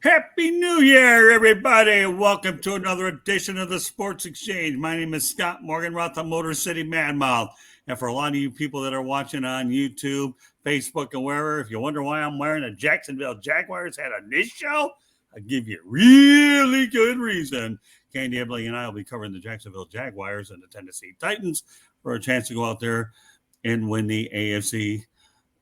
Happy New Year, everybody. Welcome to another edition of the Sports Exchange. My name is Scott Morganroth, the Motor City Madmouth. And for a lot of you people that are watching on YouTube, Facebook, and wherever, if you wonder why I'm wearing a Jacksonville Jaguars hat on this show, I'll give you a really good reason. Candy Ebley and I will be covering the Jacksonville Jaguars and the Tennessee Titans for a chance to go out there and win the AFC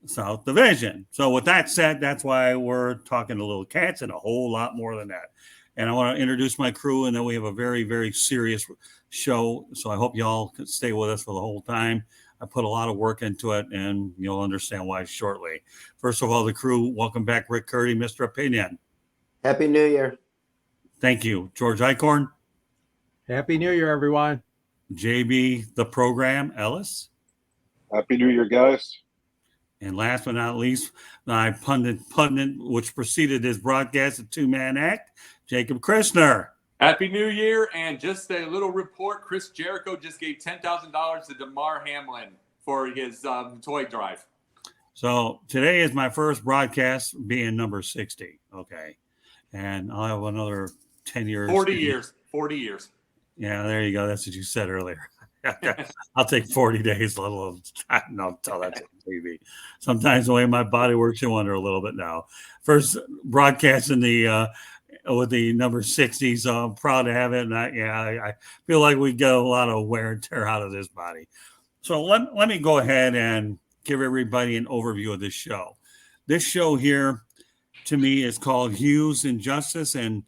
South Division. So with that said, that's why we're talking to little cats and a whole lot more than that. And I want to introduce my crew, and then we have a very, very serious show. So I hope y'all can stay with us for the whole time. I put a lot of work into it, and you'll understand why shortly. First of all, the crew, welcome back, Rick Curdy, Mr. Opinion. Happy New Year. Thank you. George Eichhorn. Happy New Year, everyone. JB, the program, Ellis. Happy New Year, guys. And last but not least, my pundit, which preceded his broadcast, a two-man act, Jacob Christner. Happy New Year, and just a little report, Chris Jericho just gave $10,000 to Damar Hamlin for his toy drive. So today is my first broadcast being number 60, okay? And I'll have another 10 years. 40 years. Yeah, there you go. That's what you said earlier. I'll take 40 days, let alone no, tell that to TV. Sometimes the way my body works, you wonder a little bit now. First broadcast in the with the number 60, so I'm proud to have it. And I feel like we get a lot of wear and tear out of this body. So let me go ahead and give everybody an overview of this show. This show here, to me, is called Hughes Injustice and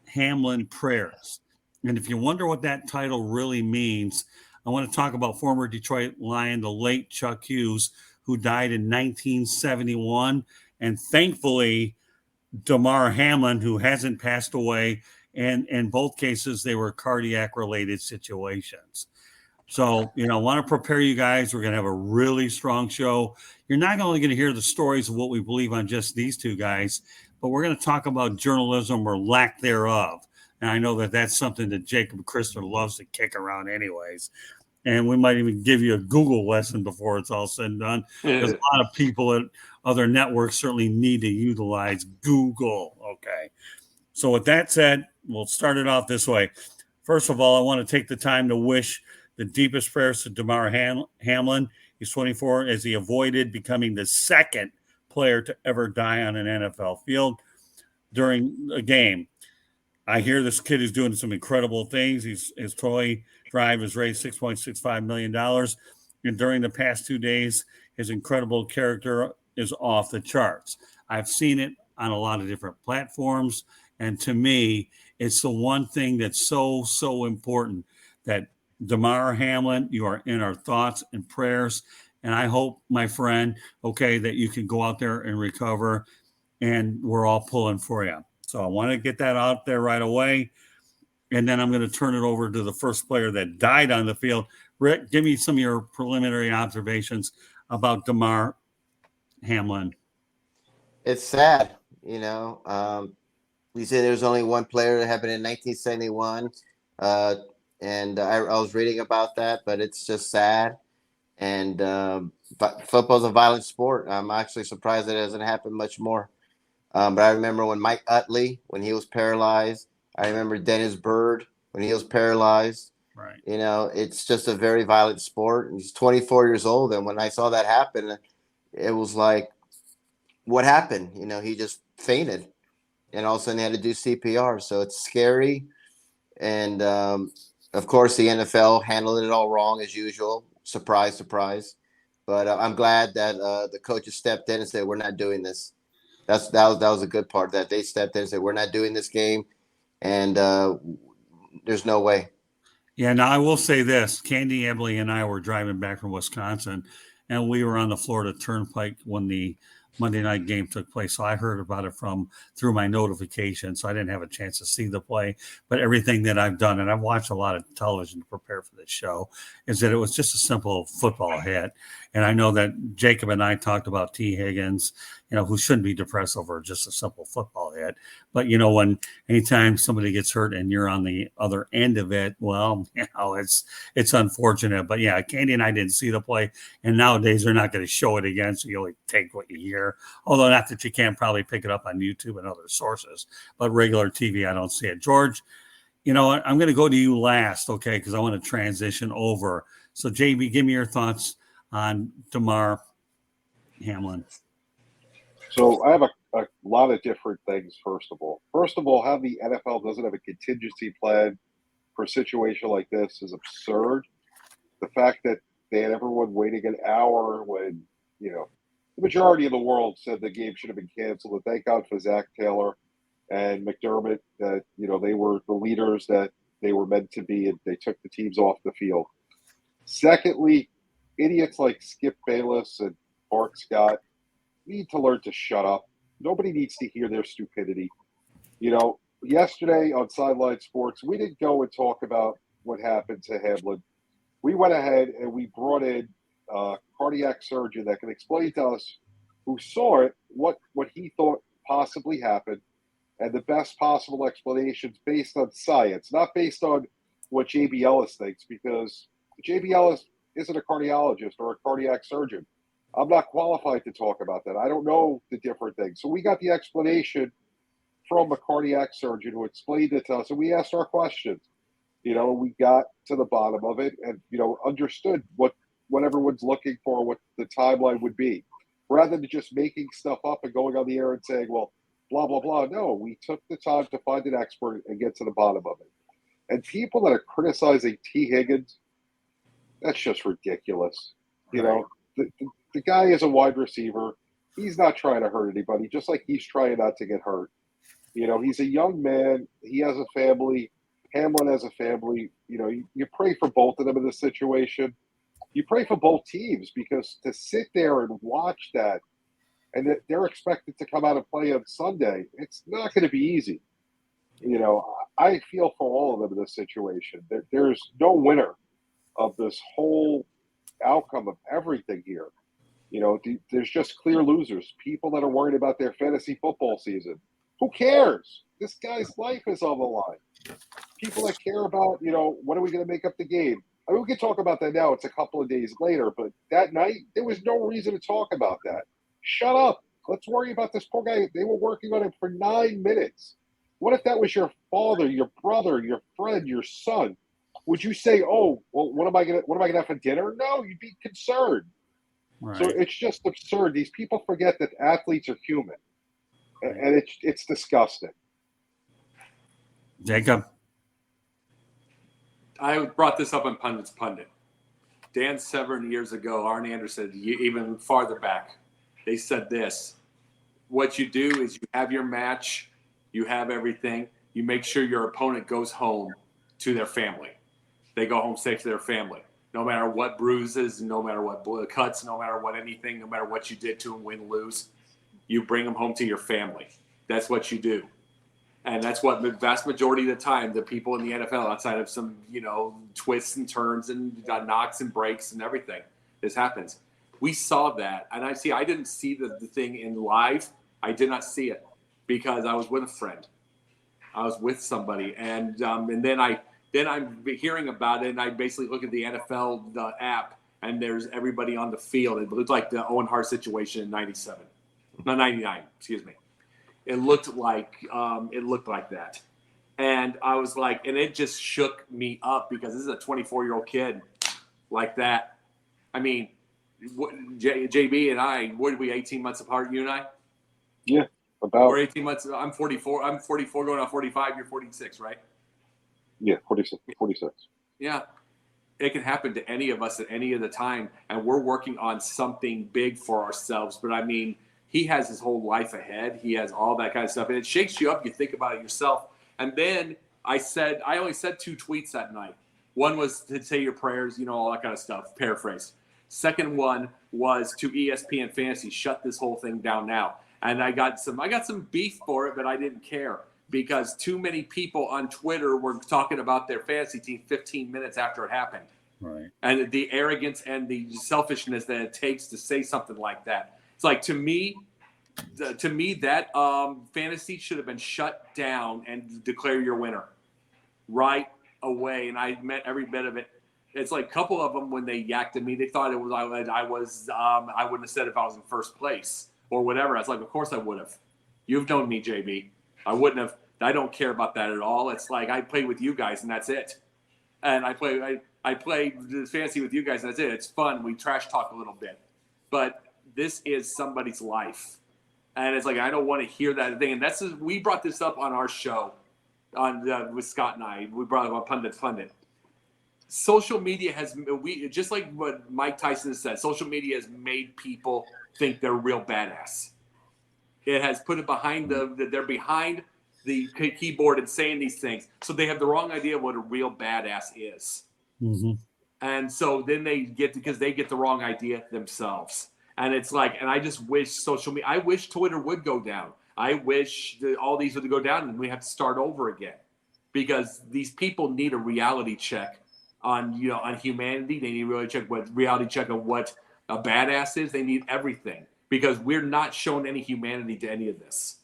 Hamlin Prayers. And if you wonder what that title really means, I want to talk about former Detroit Lion, the late Chuck Hughes, who died in 1971. And thankfully, Damar Hamlin, who hasn't passed away. And in both cases, they were cardiac-related situations. So, I want to prepare you guys. We're going to have a really strong show. You're not only going to hear the stories of what we believe on just these two guys, but we're going to talk about journalism or lack thereof. And I know that that's something that Jacob Christner loves to kick around anyways. And we might even give you a Google lesson before it's all said and done. Because a lot of people at other networks certainly need to utilize Google. Okay. So with that said, we'll start it off this way. First of all, I want to take the time to wish the deepest prayers to Damar Hamlin. He's 24 as he avoided becoming the second player to ever die on an NFL field during a game. I hear this kid is doing some incredible things. His toy drive has raised $6.65 million. And during the past 2 days, his incredible character is off the charts. I've seen it on a lot of different platforms. And to me, it's the one thing that's so, so important that Damar Hamlin, you are in our thoughts and prayers. And I hope, my friend, that you can go out there and recover. And we're all pulling for you. So I want to get that out there right away. And then I'm going to turn it over to the first player that died on the field. Rick, give me some of your preliminary observations about Damar Hamlin. It's sad, we said there was only one player that happened in 1971. And I was reading about that, but it's just sad. And football's a violent sport. I'm actually surprised that it doesn't happen much more. But I remember when Mikeutley, when he was paralyzed. I remember Dennis Bird when he was paralyzed. Right. It's just a very violent sport. And he's 24 years old. And when I saw that happen, it was like, what happened? He just fainted. And all of a sudden they had to do CPR. So it's scary. And, of course, the NFL handled it all wrong as usual. Surprise, surprise. But I'm glad that the coaches stepped in and said, we're not doing this. That was a good part, that they stepped in and said, we're not doing this game, and there's no way. Yeah, now I will say this. Candy Ebley and I were driving back from Wisconsin, and we were on the Florida Turnpike when the Monday night game took place. So I heard about it through my notification. So I didn't have a chance to see the play. But everything that I've done, and I've watched a lot of television to prepare for this show, is that it was just a simple football hit. And I know that Jacob and I talked about T. Higgins, who shouldn't be depressed over just a simple football hit. But, when anytime somebody gets hurt and you're on the other end of it, well, it's unfortunate. But yeah, Candy and I didn't see the play, and nowadays they're not going to show it again, so you only take what you hear. Although not that you can't probably pick it up on YouTube and other sources, but regular TV, I don't see it. George, I'm going to go to you last, okay, because I want to transition over. So, JB, give me your thoughts on Damar Hamlin. So I have a lot of different things, first of all. How the NFL doesn't have a contingency plan for a situation like this is absurd. The fact that they had everyone waiting an hour when, the majority of the world said the game should have been canceled. And thank God for Zach Taylor and McDermott that, they were the leaders that they were meant to be, and they took the teams off the field. Secondly, idiots like Skip Bayless and Mark Scott need to learn to shut up. Nobody needs to hear their stupidity. Yesterday on Sideline Sports, we didn't go and talk about what happened to Hamlin. We went ahead and we brought in a cardiac surgeon that can explain to us, who saw it, what he thought possibly happened, and the best possible explanations based on science, not based on what JB Ellis thinks, because JB Ellis isn't a cardiologist or a cardiac surgeon. I'm not qualified to talk about that. I don't know the different things. So we got the explanation from a cardiac surgeon who explained it to us, and we asked our questions. We got to the bottom of it and, understood what everyone's looking for, what the timeline would be, rather than just making stuff up and going on the air and saying, well, blah, blah, blah. No, we took the time to find an expert and get to the bottom of it. And people that are criticizing T. Higgins, that's just ridiculous. Right. The guy is a wide receiver. He's not trying to hurt anybody, just like he's trying not to get hurt. He's a young man. He has a family. Hamlin has a family. You pray for both of them in this situation. You pray for both teams, because to sit there and watch that, and that they're expected to come out and play on Sunday, it's not going to be easy. I feel for all of them in this situation. There's no winner of this whole outcome of everything here. There's just clear losers, people that are worried about their fantasy football season. Who cares? This guy's life is on the line. People that care about, when are we going to make up the game? I mean, we can talk about that now. It's a couple of days later, but that night, there was no reason to talk about that. Shut up. Let's worry about this poor guy. They were working on him for 9 minutes. What if that was your father, your brother, your friend, your son? Would you say, "Oh, well, what am I gonna have for dinner?" No, you'd be concerned. Right. So it's just absurd. These people forget that athletes are human, and it's disgusting. Jacob? I brought this up on Pundit's Pundit. Dan Severn years ago, Arn Anderson, even farther back, they said this: what you do is you have your match, you have everything, you make sure your opponent goes home to their family. They go home safe to their family. No matter what bruises, no matter what cuts, no matter what anything, no matter what you did to them, win, lose, you bring them home to your family. That's what you do. And that's what the vast majority of the time, the people in the NFL, outside of some, twists and turns and knocks and breaks and everything, this happens. We saw that. And I didn't see the thing in live. I did not see it because I was with a friend. I was with somebody. And then I'm hearing about it, and I basically look at the NFL app, and there's everybody on the field. It looked like the Owen Hart situation in 99, excuse me. It looked like that. And I was like, and it just shook me up because this is a 24-year-old kid like that. I mean, JB and I, what are we, 18 months apart, you and I? Yeah, about. We're 18 months. I'm 44. I'm 44 going on 45. You're 46, right? Yeah, 46. Yeah. It can happen to any of us at any of the time, and we're working on something big for ourselves. But I mean, he has his whole life ahead. He has all that kind of stuff, and it shakes you up. You think about it yourself. And then I only said 2 tweets that night. One was to say your prayers, all that kind of stuff, paraphrase. Second one was to ESPN Fantasy, shut this whole thing down now. And I got some beef for it, but I didn't care because too many people on Twitter were talking about their fantasy team 15 minutes after it happened. Right. And the arrogance and the selfishness that it takes to say something like that. It's like, to me, to me, that fantasy should have been shut down and declare your winner right away. And I meant every bit of it. It's like a couple of them, when they yacked at me, they thought it was I wouldn't have said if I was in first place or whatever. I was like, of course I would have. You've known me, JB. I wouldn't have. I don't care about that at all. It's like I play with you guys and that's it. And I play the fantasy with you guys and that's it. It's fun. We trash talk a little bit. But this is somebody's life. And it's like, I don't want to hear that thing. And we brought this up on our show with Scott and I. We brought it up on Pundit. Social media just like what Mike Tyson said, social media has made people think they're real badass. It has put it behind they're behind the keyboard and saying these things. So they have the wrong idea of what a real badass is. Mm-hmm. And so then because they get the wrong idea themselves. And it's like, and I just wish social media, I wish Twitter would go down. I wish all these would go down and we have to start over again, because these people need a reality check on humanity. They need a reality check on what a badass is. They need everything, because we're not showing any humanity to any of this.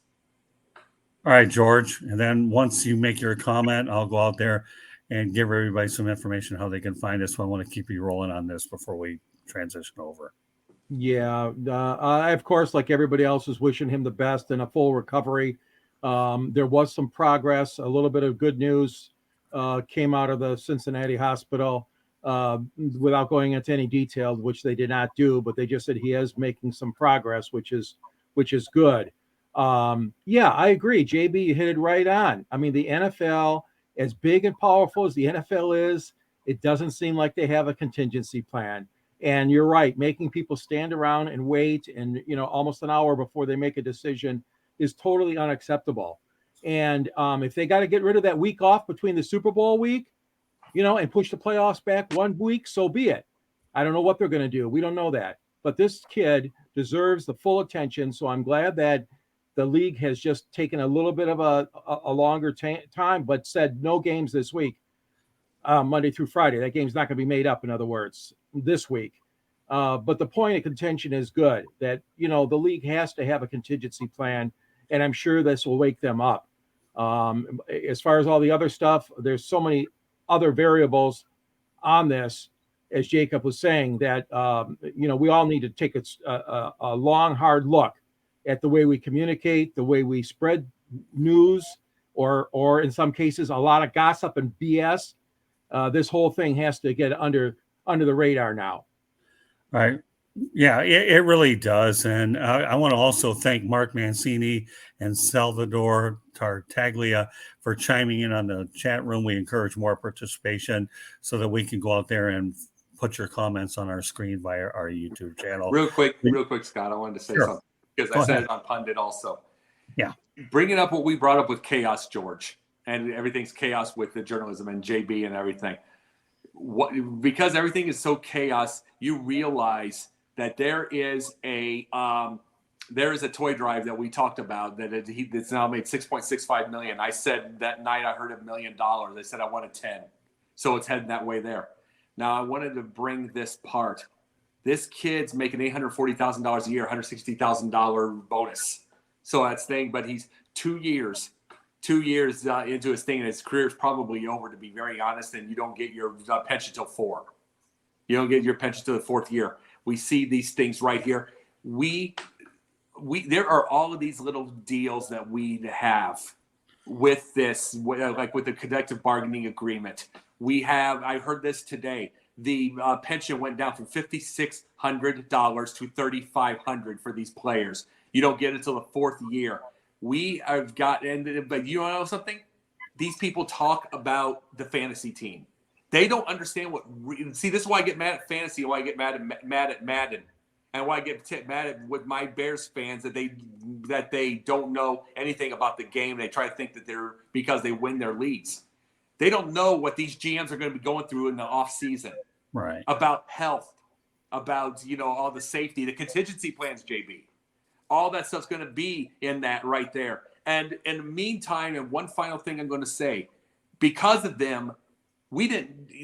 All right, George. And then once you make your comment, I'll go out there and give everybody some information how they can find us. So I want to keep you rolling on this before we transition over. Yeah, I, of course, like everybody else, is wishing him the best and a full recovery. There was some progress. A little bit of good news came out of the Cincinnati hospital without going into any detail, which they did not do, but they just said he is making some progress, which is good. Yeah, I agree. JB, you hit it right on. I mean, the NFL, as big and powerful as the NFL is, it doesn't seem like they have a contingency plan. And you're right, making people stand around and wait and, almost an hour before they make a decision is totally unacceptable. And if they got to get rid of that week off between the Super Bowl week, and push the playoffs back 1 week, so be it. I don't know what they're going to do. We don't know that. But this kid deserves the full attention. So I'm glad that the league has just taken a little bit of a longer time, but said no games this week, Monday through Friday. That game's not going to be made up, in other words, this week. But the point of contention is good, that, the league has to have a contingency plan, and I'm sure this will wake them up. As far as all the other stuff, there's so many other variables on this, as Jacob was saying, that, we all need to take a long, hard look at the way we communicate, the way we spread news, or in some cases, a lot of gossip and BS. This whole thing has to get under the radar now. Right. Yeah, it really does. And I want to also thank Mark Mancini and Salvador Tartaglia for chiming in on the chat room. We encourage more participation so that we can go out there and put your comments on our screen via our YouTube channel. Real quick, Scott, I wanted to say something, because I said it on Pundit also. Yeah. Bringing up what we brought up with chaos, George, and everything's chaos with the journalism and JB and everything. Because everything is so chaos, you realize that there is a toy drive that we talked about that's now made $6.65 million. I said that night I heard $1 million. I said I wanted 10, so it's heading that way there. Now I wanted to bring this part. This kid's making $840,000 a year, $160,000 bonus. So that's thing, but he's 2 years into his thing, and his career is probably over, to be very honest. And you don't get your pension till 4. You don't get your pension till the 4th year. We see these things right here. There are all of these little deals that we have with this, like with the collective bargaining agreement. I heard this today. The pension went down from $5,600 to $3,500 for these players. You don't get it till the 4th year. We have got, but you know something? These people talk about the fantasy team. They don't understand see, this is why I get mad at fantasy, why I get mad at Madden, and why I get mad with my Bears fans that they don't know anything about the game. They try to think that because they win their leagues. They don't know what these GMs are going to be going through in the off season. Right. About health, about, all the safety, the contingency plans, JB. All that stuff's going to be in that right there. And in the meantime, and one final thing I'm going to say, because of them,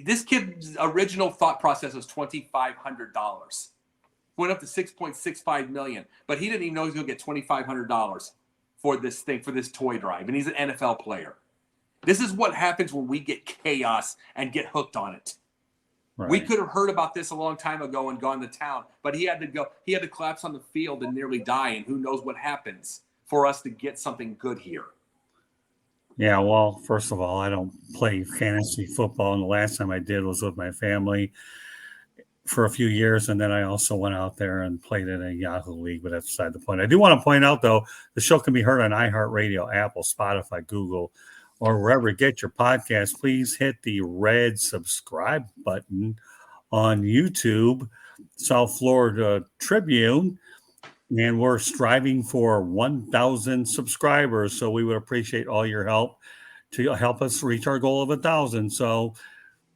this kid's original thought process was $2,500. went up to $6.65 million, but he didn't even know he was going to get $2,500 for this thing, for this toy drive, and he's an NFL player. This is what happens when we get chaos and get hooked on it. Right. We could have heard about this a long time ago and gone to town, but he had to go. He had to collapse on the field and nearly die, and who knows what happens for us to get something good here. Yeah, well, first of all, I don't play fantasy football, and the last time I did was with my family for a few years, and then I also went out there and played in a Yahoo League, but that's beside the point. I do want to point out, though, the show can be heard on iHeartRadio, Apple, Spotify, Google, or wherever you get your podcast. Please hit the red subscribe button on YouTube, South Florida Tribune, and we're striving for 1,000 subscribers, so we would appreciate all your help to help us reach our goal of 1,000. So,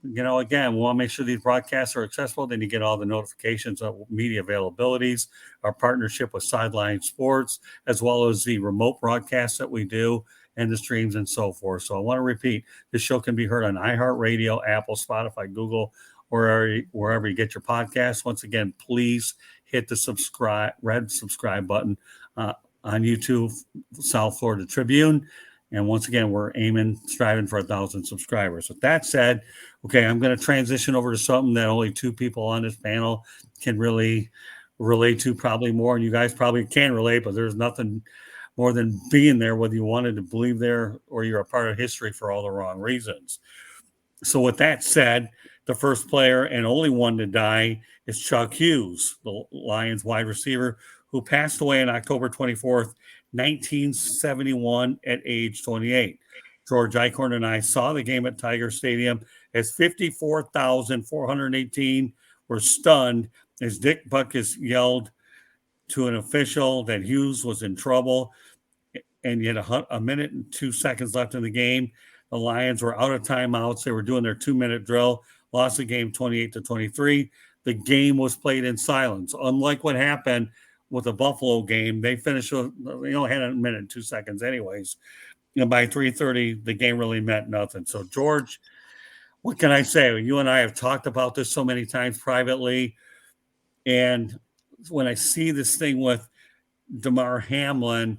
again, we want to make sure these broadcasts are accessible. Then you get all the notifications of media availabilities, our partnership with Sideline Sports, as well as the remote broadcasts that we do and the streams and so forth. So I want to repeat, this show can be heard on iHeartRadio, Apple, Spotify, Google, or wherever you get your podcasts. Once again, please hit the red subscribe button on YouTube, South Florida Tribune. And once again, we're striving for 1,000 subscribers. With that said, okay, I'm going to transition over to something that only two people on this panel can really relate to, probably more. And you guys probably can relate, but there's nothing more than being there, whether you wanted to believe there or you're a part of history for all the wrong reasons. So with that said, the first player and only one to die is Chuck Hughes, the Lions wide receiver, who passed away on October 24th, 1971 at age 28. George Eichhorn and I saw the game at Tiger Stadium as 54,418 were stunned as Dickbutkus yelled to an official that Hughes was in trouble, and yet a minute and 2 seconds left in the game. The Lions were out of timeouts. They were doing their 2-minute drill, lost the game 28-23. The game was played in silence. Unlike what happened with the Buffalo game, they finished, had a minute and 2 seconds anyways. And by 3:30, the game really meant nothing. So, George, what can I say? You and I have talked about this so many times privately. And when I see this thing with Damar Hamlin,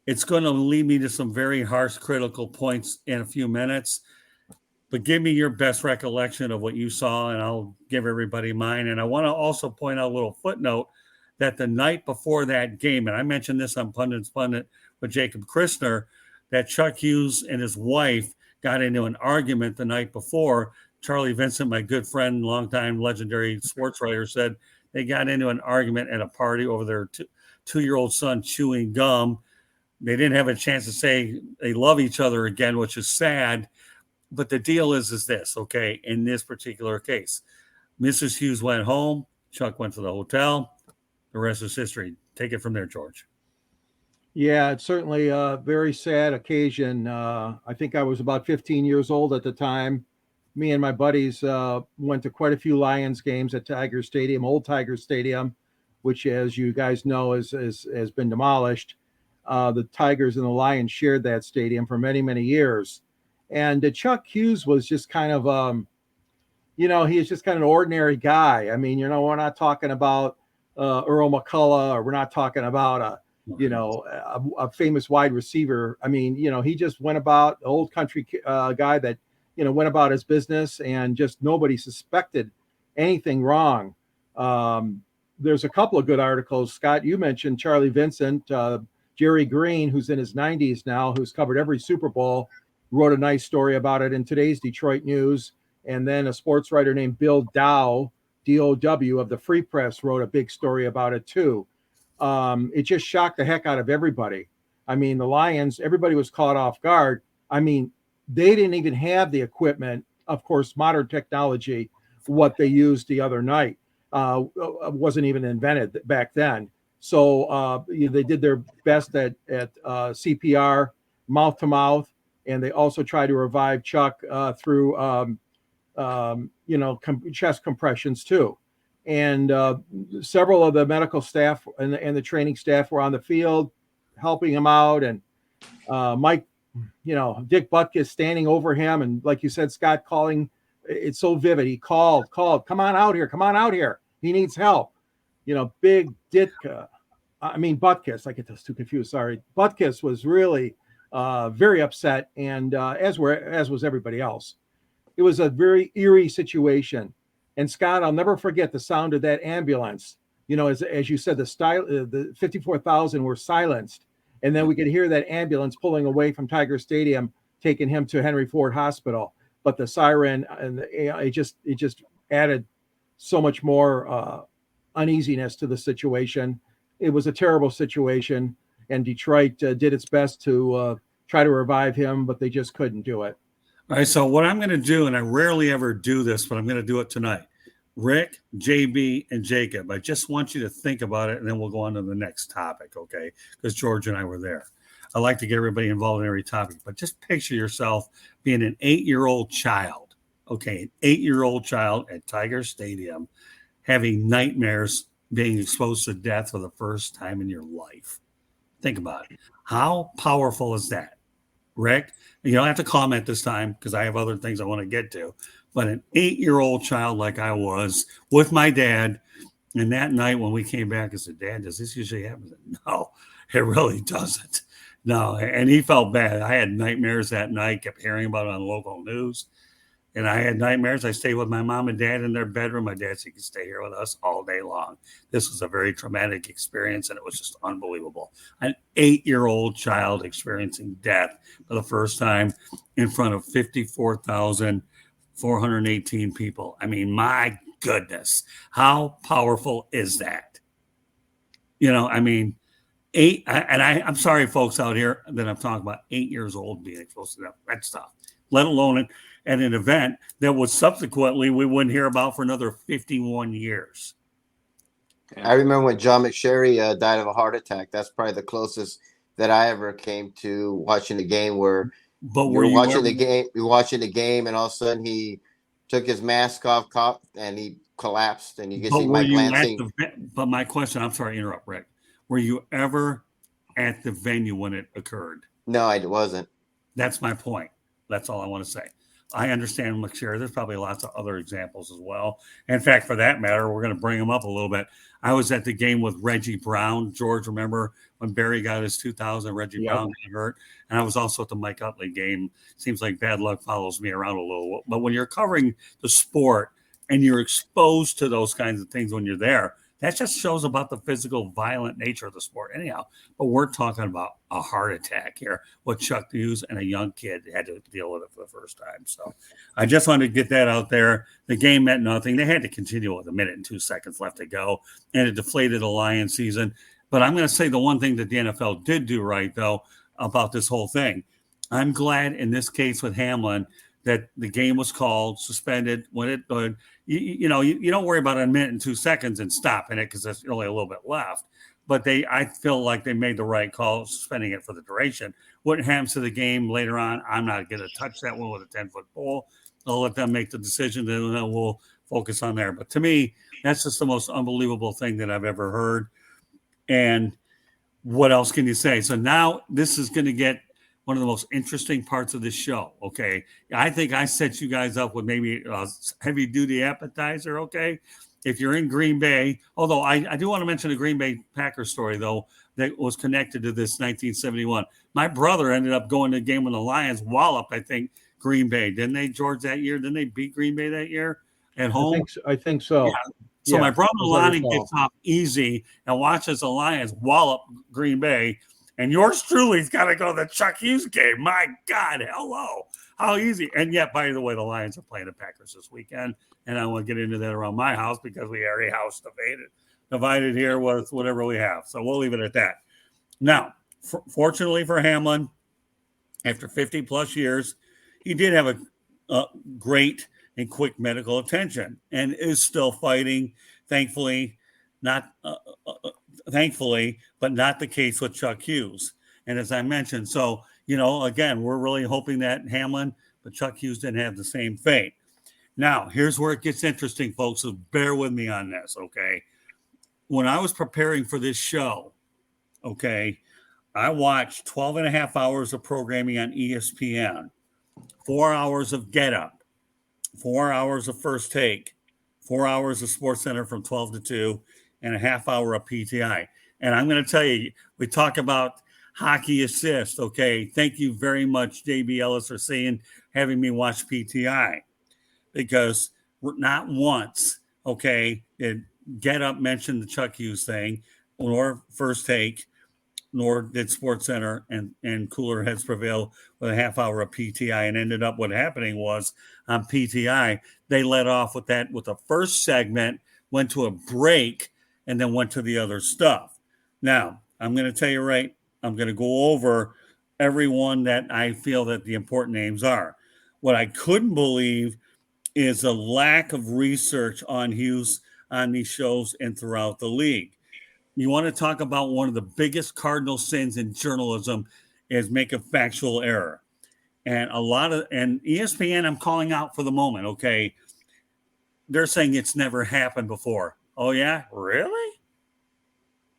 it's going to lead me to some very harsh, critical points in a few minutes. But give me your best recollection of what you saw, and I'll give everybody mine. And I want to also point out a little footnote that the night before that game, and I mentioned this on Pundit's Pundit with Jacob Christner, that Chuck Hughes and his wife got into an argument the night before. Charlie Vincent, my good friend, longtime legendary sports writer, said they got into an argument at a party over their two-year-old son chewing gum. They didn't have a chance to say they love each other again, which is sad. But the deal is this, okay, in this particular case. Mrs. Hughes went home. Chuck went to the hotel. The rest is history. Take it from there, George. Yeah, it's certainly a very sad occasion. I think I was about 15 years old at the time. Me and my buddies went to quite a few Lions games at Tiger Stadium, old Tiger Stadium, which, as you guys know, has been demolished. The Tigers and the Lions shared that stadium for many, many years. And Chuck Hughes was just kind of, he is just kind of an ordinary guy. I mean, we're not talking about Earl McCullough, or we're not talking about a famous wide receiver. I mean, he just went about, an old country guy that, went about his business, and just nobody suspected anything wrong. There's a couple of good articles. Scott, you mentioned Charlie Vincent, Jerry Green, who's in his 90s now, who's covered every Super Bowl, wrote a nice story about it in today's Detroit News. And then a sports writer named Bill Dow, D-O-W, of the Free Press, wrote a big story about it too. It just shocked the heck out of everybody. I mean, the Lions, everybody was caught off guard. I mean, they didn't even have the equipment, of course, modern technology, what they used the other night wasn't even invented back then. So they did their best at CPR, mouth to mouth, and they also tried to revive Chuck through chest compressions too. And several of the medical staff and the training staff were on the field helping him out. And Dick Butkus standing over him. And like you said, Scott, calling, it's so vivid. He called, come on out here. He needs help. Big Ditka, Butkus. I get those two confused. Sorry. Butkus was really very upset, and as was everybody else. It was a very eerie situation. And Scott, I'll never forget the sound of that ambulance. As you said, the 54,000 were silenced, and then we could hear that ambulance pulling away from Tiger Stadium, taking him to Henry Ford Hospital. But the siren and it just added so much more uneasiness to the situation. It was a terrible situation, and Detroit did its best to try to revive him, but they just couldn't do it. All right, so what I'm going to do, and I rarely ever do this, but I'm going to do it tonight. Rick, JB, and Jacob, I just want you to think about it, and then we'll go on to the next topic, okay? Because George and I were there. I like to get everybody involved in every topic, but just picture yourself being an 8-year-old child, okay? An 8-year-old child at Tiger Stadium having nightmares, being exposed to death for the first time in your life. Think about it. How powerful is that? Rick, you don't have to comment this time because I have other things I want to get to. But an 8-year-old child like I was with my dad, and that night when we came back, I said, Dad, does this usually happen? Said, no, it really doesn't. No, and he felt bad. I had nightmares that night, kept hearing about it on local news. And I had nightmares. I stayed with my mom and dad in their bedroom. My dad said, you can stay here with us all day long. This was a very traumatic experience, and it was just unbelievable. An 8-year-old child experiencing death for the first time in front of 54,418 people. I mean, my goodness, how powerful is that? I'm sorry, folks out here, that I'm talking about 8 years old being exposed to that stuff, let alone at an event that was subsequently we wouldn't hear about for another 51 years. I remember when John McSherry died of a heart attack. That's probably the closest that I ever came to watching the game where you're watching the game, and all of a sudden he took his mask off and he collapsed, and you can see Mike glancing. But my question, I'm sorry to interrupt, Rick. Were you ever at the venue when it occurred? No, I wasn't. That's my point. That's all I want to say. I understand McSherry. There's probably lots of other examples as well. In fact, for that matter, we're going to bring them up a little bit. I was at the game with Reggie Brown. George, remember when Barry got his 2000, Reggie Brown got hurt? And I was also at the mikeutley game. Seems like bad luck follows me around a little. But when you're covering the sport and you're exposed to those kinds of things when you're there, that just shows about the physical, violent nature of the sport anyhow. But we're talking about a heart attack here, what Chuck Hughes and a young kid had to deal with it for the first time. So I just wanted to get that out there. The game meant nothing. They had to continue with 1 minute and 2 seconds left to go, and it deflated the Lions season. But I'm going to say the one thing that the NFL did do right, though, about this whole thing. I'm glad in this case with Hamlin that the game was called, suspended when it you don't worry about 1 minute and 2 seconds and stopping it because there's only a little bit left. But I feel like they made the right call, suspending it for the duration. What happens to the game later on, I'm not going to touch that one with a 10-foot pole. I'll let them make the decision, and then we'll focus on there. But to me, that's just the most unbelievable thing that I've ever heard. And what else can you say? So now this is going to get one of the most interesting parts of this show, okay? I think I set you guys up with maybe a heavy-duty appetizer, okay? If you're in Green Bay, although I do want to mention a Green Bay Packers story, though, that was connected to this 1971. My brother ended up going to the game when the Lions walloped, I think, Green Bay. Didn't they, George, that year? Didn't they beat Green Bay that year at home? I think so. Yeah. So my brother Lonnie gets off easy and watches the Lions wallop Green Bay. And yours truly's got to go to the Chuck Hughes game. My God, hello. How easy. And yet, by the way, the Lions are playing the Packers this weekend. And I want to get into that around my house because we already house divided here with whatever we have. So we'll leave it at that. Now, fortunately for Hamlin, after 50-plus years, he did have a great and quick medical attention and is still fighting, thankfully, but not the case with Chuck Hughes. And as I mentioned, so, again, we're really hoping that Hamlin, but Chuck Hughes didn't have the same fate. Now, here's where it gets interesting, folks, so bear with me on this, okay? When I was preparing for this show, okay, I watched 12 and a half hours of programming on ESPN, 4 hours of Getup, 4 hours of First Take, 4 hours of Sports Center from 12 to 2, and a half hour of PTI. And I'm going to tell you, we talk about hockey assist. Okay. Thank you very much, JB Ellis, for having me watch PTI, because not once, okay, did Getup mention the Chuck Hughes thing, or First Take, nor did Sports Center and Cooler Heads Prevail with a half hour of PTI. And ended up what happening was on PTI, they let off with the first segment, went to a break, and then went to the other stuff. Now, I'm going to tell you I'm going to go over everyone that I feel that the important names are. What I couldn't believe is a lack of research on Hughes on these shows and throughout the league. You want to talk about one of the biggest cardinal sins in journalism is make a factual error. And ESPN, I'm calling out for the moment, okay? They're saying it's never happened before. Oh, yeah? Really?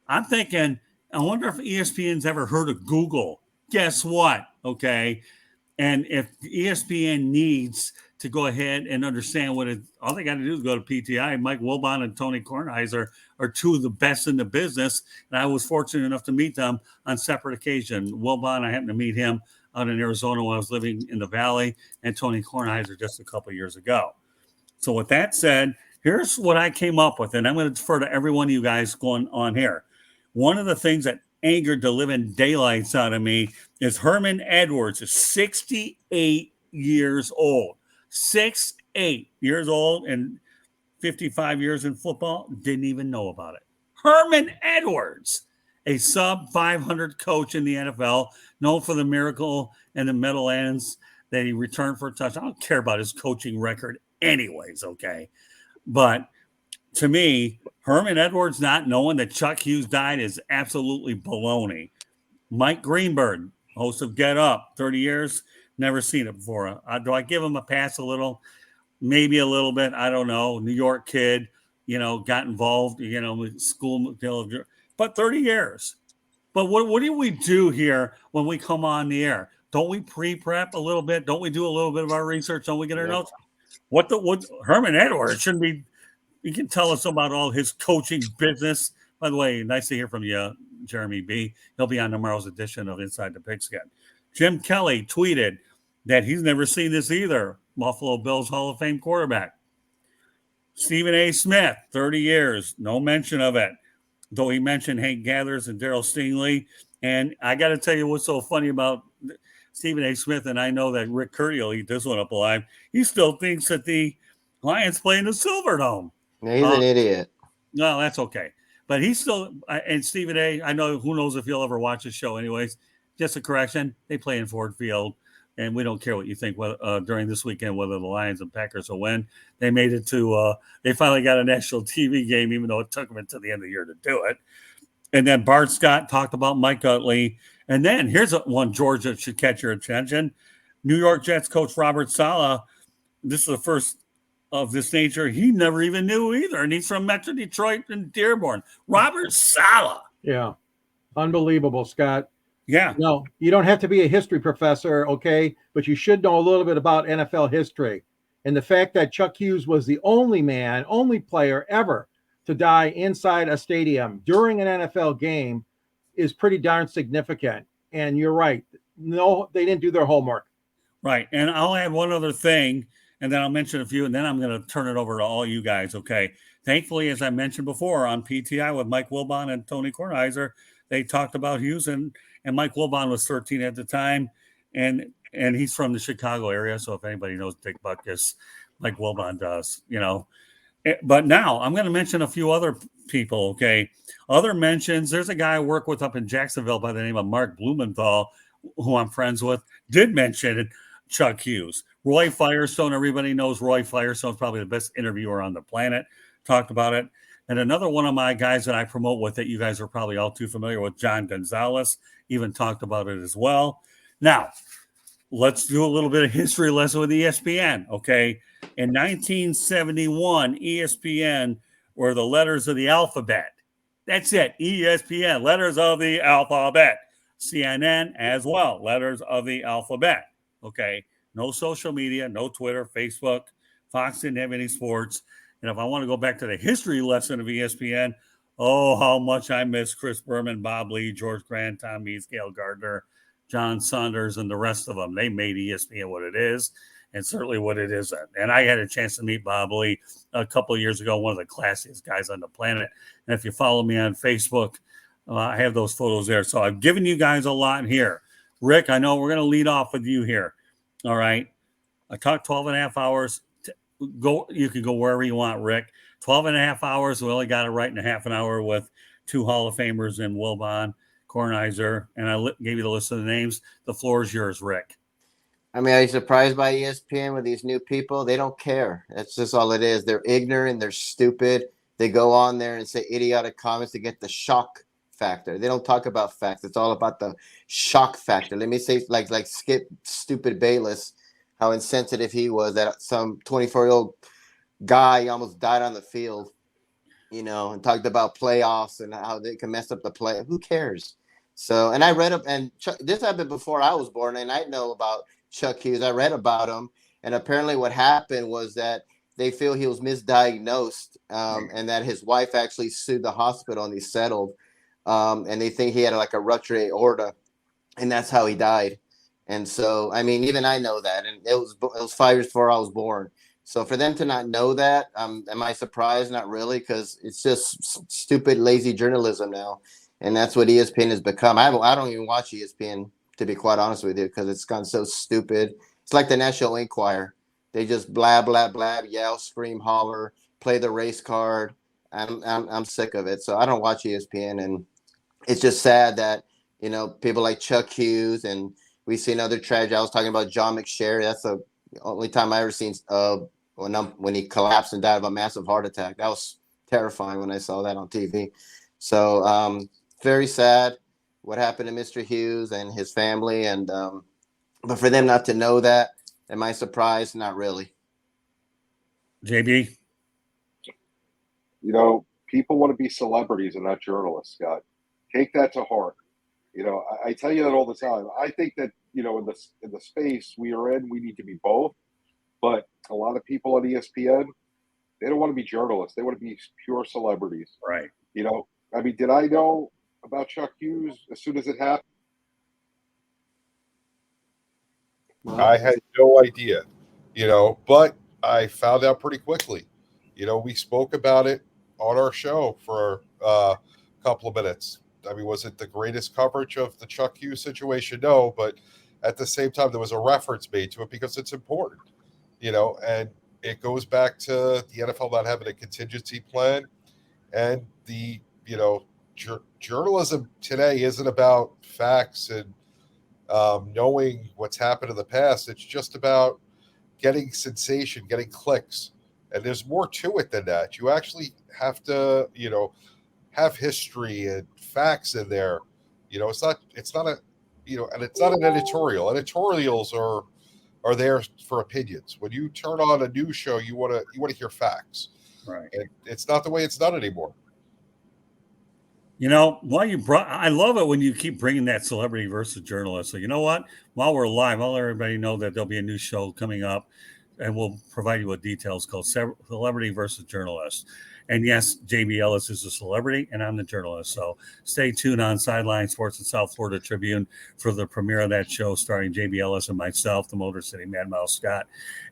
I'm thinking, I wonder if ESPN's ever heard of Google. Guess what? Okay. And if ESPN needs to go ahead and understand all they got to do is go to PTI. Mike Wilbon and Tonykornheiser are two of the best in the business. And I was fortunate enough to meet them on separate occasions. Wilbon, I happened to meet him out in Arizona when I was living in the Valley, and Tonykornheiser just a couple of years ago. So with that said, here's what I came up with, and I'm going to defer to every one of you guys going on here. One of the things that angered the living daylights out of me is Herman Edwards is 68 years old. 68 years old and 55 years in football, didn't even know about it. Herman Edwards, a sub 500 coach in the NFL, known for the miracle and the Meadowlands that he returned for a touchdown. I don't care about his coaching record anyways, okay? But to me, Herman Edwards not knowing that Chuck Hughes died is absolutely baloney. Mike Greenberg, host of Get Up, 30 years, never seen it before. Do I give him a pass a little? Maybe a little bit. I don't know. New York kid, got involved, with school, but 30 years. But what do we do here when we come on the air? Don't we pre-prep a little bit? Don't we do a little bit of our research? Don't we get our notes? What Herman Edwards shouldn't be. You can tell us about all his coaching business. By the way, nice to hear from you, Jeremy B. He'll be on tomorrow's edition of Inside the Pigskin. Jim Kelly tweeted that he's never seen this either. Buffalo Bills Hall of Fame quarterback. Stephen A. Smith, 30 years, no mention of it, though he mentioned Hank Gathers and Daryl Stingley. And I got to tell you what's so funny about Stephen A. Smith, and I know that Rick Curdy will eat this one up alive. He still thinks that the Lions play in the Silverdome. Yeah, he's an idiot. No, that's okay. But he's still, and Stephen A., I know, who knows if you'll ever watch his show anyways. Just a correction, they play in Ford Field, and we don't care what you think during this weekend, whether the Lions and Packers will win. They made it to, they finally got a national TV game, even though it took them until the end of the year to do it. And then Bart Scott talked about mikeutley. And then here's one, Georgia, should catch your attention. New York Jets coach Robertsaleh, this is the first of this nature he never even knew either, and he's from Metro Detroit and Dearborn. Robertsaleh. Yeah, unbelievable, Scott. Yeah. No, you don't have to be a history professor, okay, but you should know a little bit about NFL history. And the fact that Chuck Hughes was the only player ever to die inside a stadium during an NFL game is pretty darn significant. And you're right. No, they didn't do their homework. Right. And I'll add one other thing, and then I'll mention a few, and then I'm going to turn it over to all you guys, okay? Thankfully, as I mentioned before, on PTI with Mike Wilbon and Tonykornheiser, they talked about Hughes, and Mike Wilbon was 13 at the time, and he's from the Chicago area, so if anybody knows Dickbutkus, Mike Wilbon does, But now I'm going to mention a few other people, okay? Other mentions, there's a guy I work with up in Jacksonville by the name of Mark Blumenthal, who I'm friends with, did mention Chuck Hughes. Roy Firestone, everybody knows Roy Firestone, probably the best interviewer on the planet, talked about it. And another one of my guys that I promote with that you guys are probably all too familiar with, John Gonzalez, even talked about it as well. Now, let's do a little bit of history lesson with ESPN, okay? In 1971, ESPN were the letters of the alphabet. That's it, ESPN, letters of the alphabet. CNN as well, letters of the alphabet, okay? No social media, no Twitter, Facebook. Fox didn't have any sports. And if I want to go back to the history lesson of ESPN, Oh, how much I miss Chris Berman, Bob Lee, George Grant, Tom Meades, Gail Gardner, John Saunders, and the rest of them. They made ESPN what it is, and certainly what it isn't. And I had a chance to meet Bob Lee a couple of years ago, one of the classiest guys on the planet. And if you follow me on Facebook, I have those photos there. So I've given you guys a lot here. Rick, I know we're going to lead off with you here. All right. I talked 12 and a half hours. You can go wherever you want, Rick. 12 and a half hours. We only got it right in a half an hour with two Hall of Famers in Wilbon, Kornheiser, and I gave you the list of the names. The floor is yours, Rick. I mean, are you surprised by ESPN with these new people? They don't care. That's just all it is. They're ignorant. They're stupid. They go on there and say idiotic comments to get the shock factor. They don't talk about facts. It's all about the shock factor. Let me say, like Skip Stupid Bayless, how insensitive he was that some 24-year-old guy almost died on the field, and talked about playoffs and how they can mess up the play. Who cares? So, and I read up, and this happened before I was born, and I know about Chuck Hughes. I read about him, and apparently what happened was that they feel he was misdiagnosed, and that his wife actually sued the hospital and he settled, and they think he had like a ruptured aorta, and that's how he died. And so, I mean, even I know that, and it was 5 years before I was born. So for them to not know that, am I surprised? Not really, because it's just stupid, lazy journalism now, and that's what ESPN has become. I don't even watch ESPN, to be quite honest with you, because it's gone so stupid. It's like the National Enquirer. They just blab, blab, blab, yell, scream, holler, play the race card. I'm sick of it. So I don't watch ESPN, and it's just sad that people like Chuck Hughes, and we've seen other tragedy. I was talking about John McSherry. That's the only time I ever seen when he collapsed and died of a massive heart attack. That was terrifying when I saw that on TV. So very sad what happened to Mr. Hughes and his family. And but for them not to know that, am I surprised? Not really. JB? People want to be celebrities and not journalists, Scott. Take that to heart. I tell you that all the time. I think that, in the space we are in, we need to be both. But a lot of people on ESPN, they don't want to be journalists. They want to be pure celebrities. Right. I mean, did I know about Chuck Hughes as soon as it happened? Well, I had no idea, but I found out pretty quickly. We spoke about it on our show for a couple of minutes. I mean, was it the greatest coverage of the Chuck Hughes situation? No, but at the same time, there was a reference made to it because it's important, and it goes back to the NFL not having a contingency plan, and the, journalism today isn't about facts and knowing what's happened in the past. It's just about getting sensation, getting clicks, and there's more to it than that. You actually have to, have history and facts in there. It's not a, and it's not an editorial. Editorials are there for opinions. When you turn on a news show, you want to hear facts. Right. And it's not the way it's done anymore. I love it when you keep bringing that celebrity versus journalist. So you know what? While we're live, I'll let everybody know that there'll be a new show coming up, and we'll provide you with details called Celebrity versus Journalist. And yes, JB Ellis is a celebrity, and I'm the journalist. So stay tuned on Sideline Sports and South Florida Tribune for the premiere of that show starring JB Ellis and myself, the Motor City Mad Mouse Scott.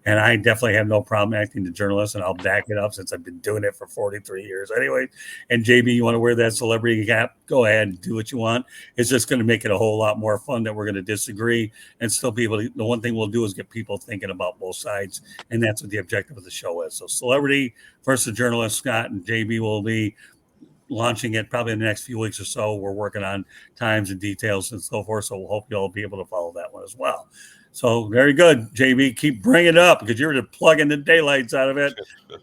And I definitely have no problem acting the journalist, and I'll back it up since I've been doing it for 43 years anyway. And JB, you want to wear that celebrity cap? Go ahead and do what you want. It's just going to make it a whole lot more fun that we're going to disagree and still be able to. The one thing we'll do is get people thinking about both sides, and that's what the objective of the show is. So celebrity versus journalist, Scott and JB will be launching it probably in the next few weeks or so. We're working on times and details and so forth. So we'll hope you'll be able to follow that one as well. So very good, JB. Keep bringing it up because you're just plugging the daylights out of it,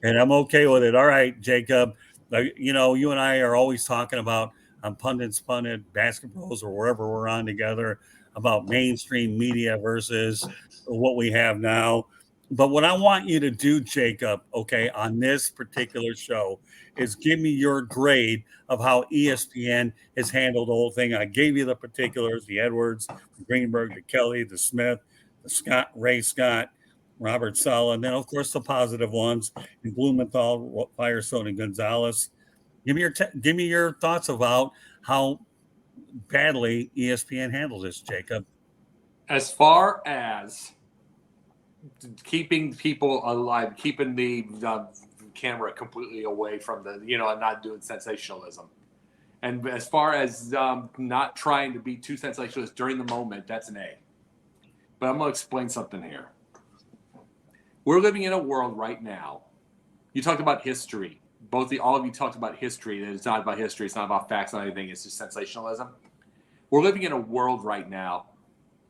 and I'm okay with it. All right, Jacob. You and I are always talking about on Pundits, Basketballs, or wherever we're on together about mainstream media versus what we have now. But what I want you to do, Jacob, okay, on this particular show is give me your grade of how ESPN has handled the whole thing. I gave you the particulars, the Edwards, the Greenberg, the Kelly, the Smith, the Ray Scott, robertsaleh, and then, of course, the positive ones in Blumenthal, Firestone, and Gonzalez. Give me your thoughts about how badly ESPN handled this, Jacob. As far as keeping people alive, keeping the camera completely away from the, and not doing sensationalism. And as far as not trying to be too sensationalist during the moment, that's an A. But I'm going to explain something here. We're living in a world right now. You talked about history. All of you talked about history. It's not about history. It's not about facts, not anything. It's just sensationalism. We're living in a world right now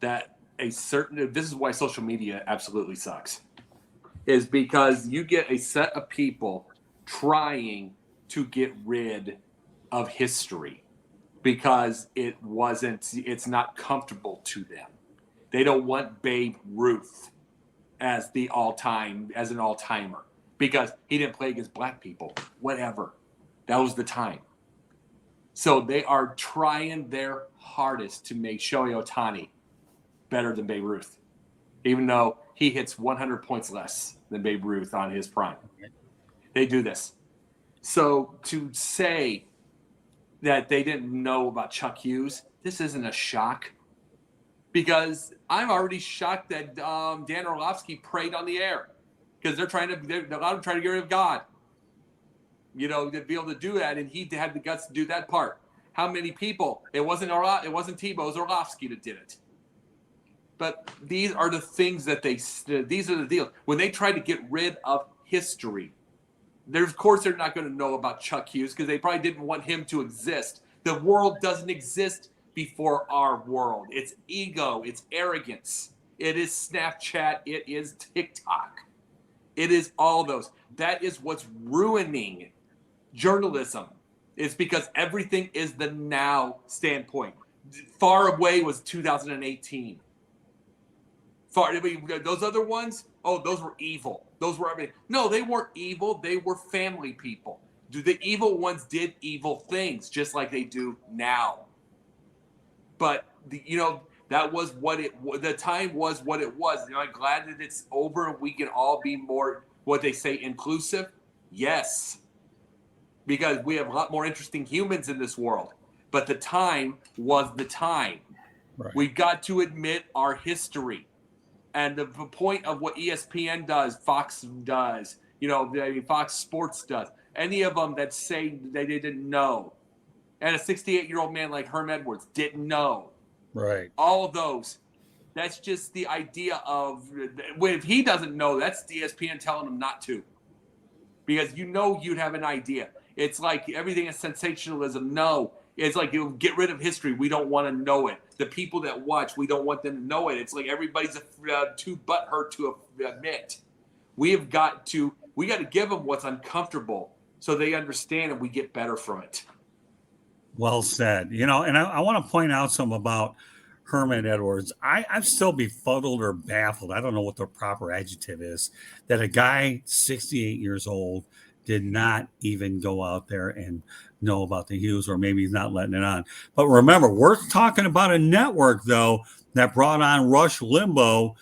that this is why social media absolutely sucks, is because you get a set of people trying to get rid of history because it's not comfortable to them. They don't want Babe Ruth as an all-timer because he didn't play against black people, whatever. That was the time. So they are trying their hardest to make Shohei Ohtani better than Babe Ruth, even though he hits 100 points less than Babe Ruth on his prime. They do this. So to say that they didn't know about Chuck Hughes, this isn't a shock, because I'm already shocked that Dan Orlovsky prayed on the air because a lot of them trying to get rid of God, to be able to do that, and he had the guts to do that part. How many people? It wasn't Tebow, it was Orlovsky that did it. But these are the things these are the deals. When they try to get rid of history, of course they're not going to know about Chuck Hughes because they probably didn't want him to exist. The world doesn't exist before our world. It's ego, it's arrogance. It is Snapchat, it is TikTok. It is all those. That is what's ruining journalism. It's because everything is the now standpoint. Far away was 2018. Those other ones, those were evil. Those were everything. No, they weren't evil. They were family people. The evil ones did evil things just like they do now. But that was the time was what it was. I'm glad that it's over and we can all be more, what they say, inclusive. Yes, because we have a lot more interesting humans in this world. But the time was the time. Right. We've got to admit our history. And the point of what ESPN does, Fox does, Fox Sports does, any of them that say they didn't know, and a 68-year-old man like Herm Edwards didn't know. Right. All of those. That's just the idea of, if he doesn't know, that's ESPN telling him not to. Because you'd have an idea. It's like everything is sensationalism. No. It's like, get rid of history. We don't want to know it. The people that watch, we don't want them to know it. It's like everybody's too butthurt to admit. We got to give them what's uncomfortable so they understand and we get better from it. Well said. And I want to point out something about Herman Edwards. I'm still befuddled or baffled. I don't know what the proper adjective is, that a guy 68 years old did not even go out there and know about the Hughes, or maybe he's not letting it on. But remember, we're talking about a network, though, that brought on Rush Limbaugh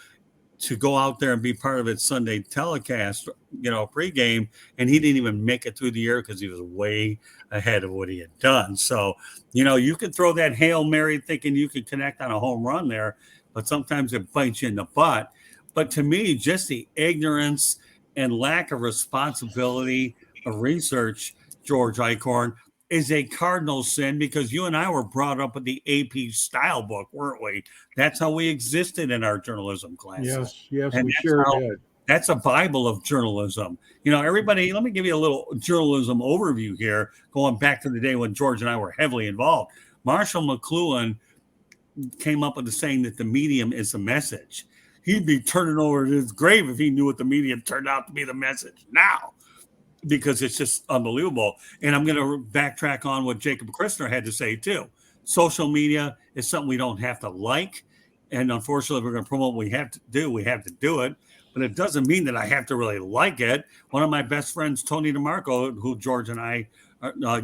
to go out there and be part of its Sunday telecast, pregame, and he didn't even make it through the year because he was way ahead of what he had done. So, you could throw that Hail Mary thinking you could connect on a home run there, but sometimes it bites you in the butt. But to me, just the ignorance and lack of responsibility of research, George Eichhorn, is a cardinal sin, because you and I were brought up with the AP style book, weren't we? That's how we existed in our journalism classes. Yes, and we sure did. That's a Bible of journalism. Everybody, let me give you a little journalism overview here, going back to the day when George and I were heavily involved. Marshall McLuhan came up with the saying that the medium is the message. He'd be turning over his grave if he knew what the medium turned out to be the message now, because it's just unbelievable. And I'm going to backtrack on what Jacob Christner had to say too. Social media is something we don't have to like. And unfortunately, if we're going to promote what we have to do it. But it doesn't mean that I have to really like it. One of my best friends, Tony DeMarco, who George and I,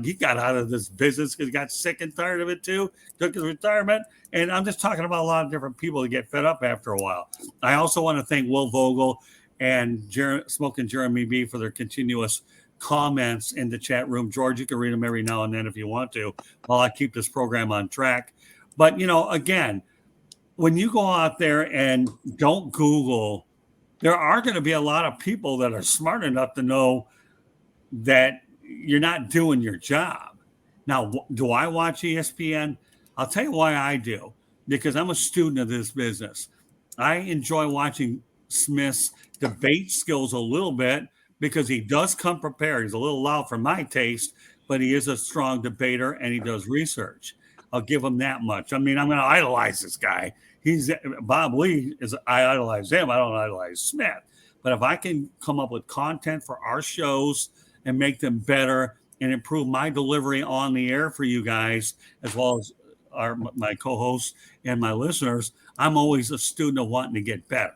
he got out of this business because he got sick and tired of it too, took his retirement. And I'm just talking about a lot of different people that get fed up after a while. I also want to thank Will Vogel and Smoking Jeremy B for their continuous comments in the chat room. George, you can read them every now and then if you want to, while I keep this program on track. But, again, when you go out there and don't Google, there are going to be a lot of people that are smart enough to know that you're not doing your job. Now, do I watch ESPN? I'll tell you why I do, because I'm a student of this business. I enjoy watching Smith's debate skills a little bit because he does come prepared. He's a little loud for my taste, but he is a strong debater and he does research. I'll give him that much. I mean, I'm going to idolize this guy. Bob Lee I idolize him. I don't idolize Smith. But if I can come up with content for our shows and make them better and improve my delivery on the air for you guys, as well as my co-hosts and my listeners, I'm always a student of wanting to get better.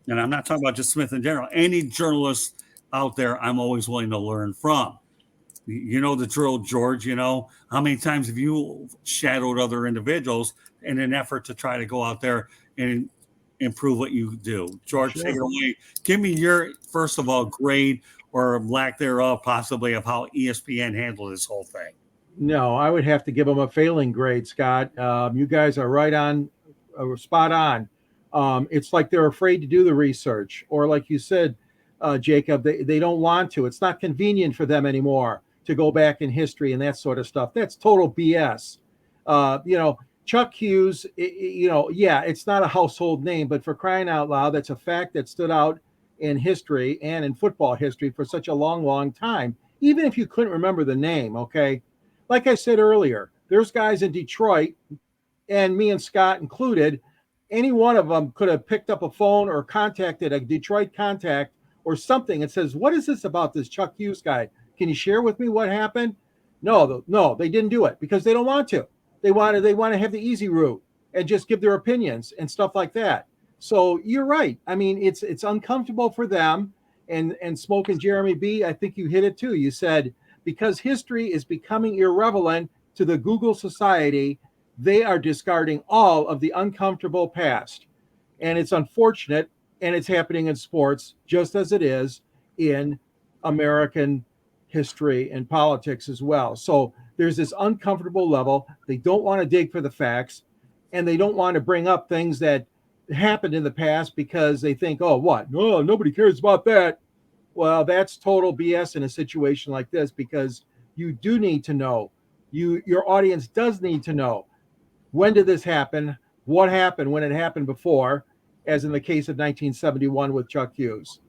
And I'm not talking about just Smith in general. Any journalist out there, I'm always willing to learn from. You know the drill, George. How many times have you shadowed other individuals in an effort to try to go out there and improve what you do? George, Sure. Take it away. Give me your, first of all, grade or lack thereof, possibly, of how ESPN handled this whole thing. No, I would have to give them a failing grade, Scott. You guys are right on, spot on. It's like they're afraid to do the research, or like you said, Jacob, they don't want to. It's not convenient for them anymore to go back in history and that sort of stuff. That's total BS. Chuck Hughes, it's not a household name, but for crying out loud, that's a fact that stood out in history and in football history for such a long, long time, even if you couldn't remember the name, okay? Like I said earlier, there's guys in Detroit, and me and Scott included, any one of them could have picked up a phone or contacted a Detroit contact or something and says, what is this about this Chuck Hughes guy? Can you share with me what happened? No, they didn't do it because they don't want to. They want to have the easy route and just give their opinions and stuff like that. So you're right. I mean, it's uncomfortable for them. And Smoke and Jeremy B, I think you hit it too. You said, because history is becoming irrelevant to the Google society, they are discarding all of the uncomfortable past. And it's unfortunate, and it's happening in sports just as it is in American history and politics as well. So there's this uncomfortable level. They don't want to dig for the facts, and they don't want to bring up things that happened in the past because they think, oh, what? No, nobody cares about that. Well, that's total BS in a situation like this, because you do need to know. Your audience does need to know, when did this happen? What happened when it happened before, as in the case of 1971 with Chuck Hughes.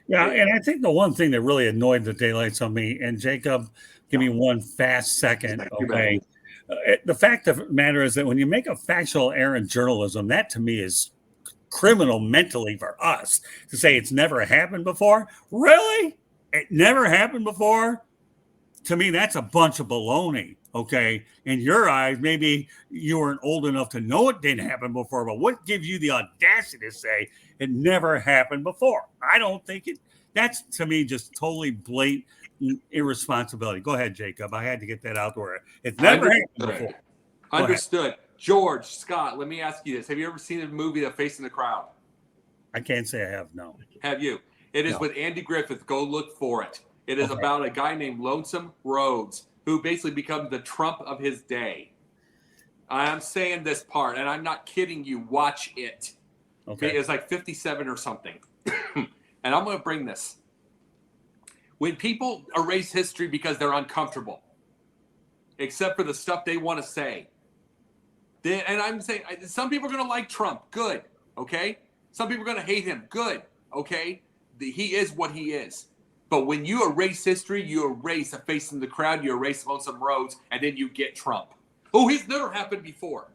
Yeah, and I think the one thing that really annoyed the daylights on me, and Jacob, give me one fast second, okay? The fact of the matter is that when you make a factual error in journalism, that to me is criminal mentally for us to say it's never happened before. Really? It never happened before? To me, that's a bunch of baloney, okay? In your eyes, maybe you weren't old enough to know it didn't happen before, but what gives you the audacity to say it never happened before? I don't think it. That's, to me, just totally blatant irresponsibility. Go ahead, Jacob. I had to get that out there. It's never happened before. Understood. George, Scott, let me ask you this. Have you ever seen the movie The Face in the Crowd? I can't say I have, no. Have you? It is with Andy Griffith. Go look for it. It is about a guy named Lonesome Rhodes, who basically becomes the Trump of his day. I'm saying this part, and I'm not kidding you. Watch it. Okay. It's like 57 or something. And I'm going to bring this. When people erase history because they're uncomfortable, except for the stuff they want to say, and I'm saying some people are going to like Trump. Good. Okay. Some people are going to hate him. Good. Okay. He is what he is. But when you erase history, you erase a face in the crowd, you erase Lonesome Rhodes, and then you get Trump. Oh, he's never happened before.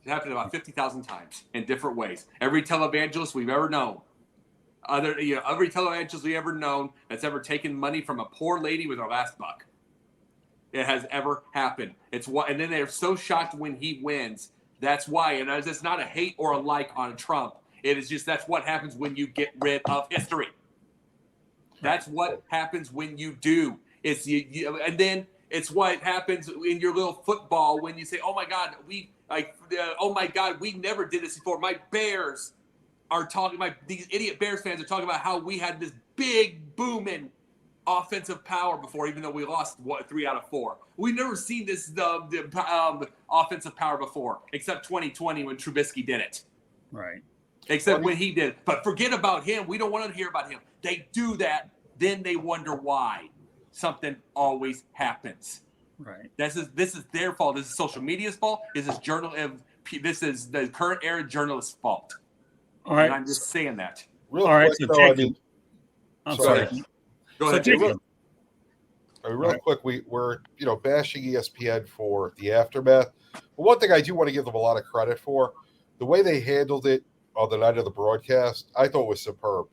It happened about 50,000 times in different ways. Every televangelist we've ever known, every televangelist we've ever known that's ever taken money from a poor lady with her last buck. It has ever happened. And then they're so shocked when he wins. That's why. And it's not a hate or a like on Trump. It is just that's what happens when you get rid of history. That's what happens when you do. It's and then it's what happens in your little football when you say, "Oh my God, we never did this before." My Bears are talking. These idiot Bears fans are talking about how we had this big booming offensive power before, even though we lost 3 out of 4. We've never seen this offensive power before, except 2020 when Trubisky did it. Right. Except when he did. But forget about him. We don't want to hear about him. They do that, then they wonder why. Something always happens. Right. This is their fault. This is social media's fault. This is the current era journalist's fault. All right. And I'm just saying that. Real All right. quick, So though, Jacob, I'm sorry. sorry. Go So ahead. Jacob, real quick, we're bashing ESPN for the aftermath. But one thing I do want to give them a lot of credit for, the way they handled it on the night of the broadcast, I thought was superb.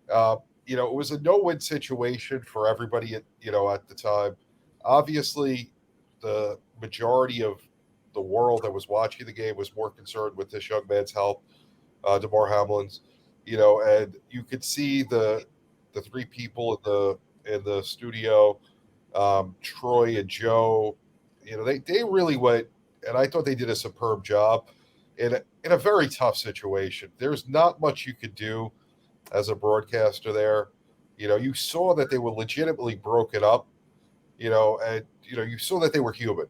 It was a no-win situation for everybody at the time. Obviously, the majority of the world that was watching the game was more concerned with this young man's health, Damar Hamlin's, and you could see the three people in the studio, Troy and Joe, they really went, and I thought they did a superb job in a very tough situation. There's not much you could do as a broadcaster there. You saw that they were legitimately broken up, and you saw that they were human.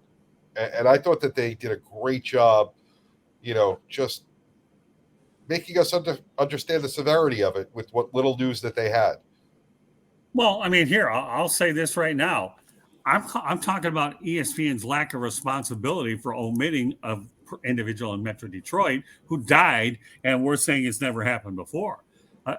And I thought that they did a great job, just making us understand the severity of it with what little news that they had. well, I mean, here, I'll say this right now. I'm talking about ESPN's lack of responsibility for omitting an individual in Metro Detroit who died, and we're saying it's never happened before.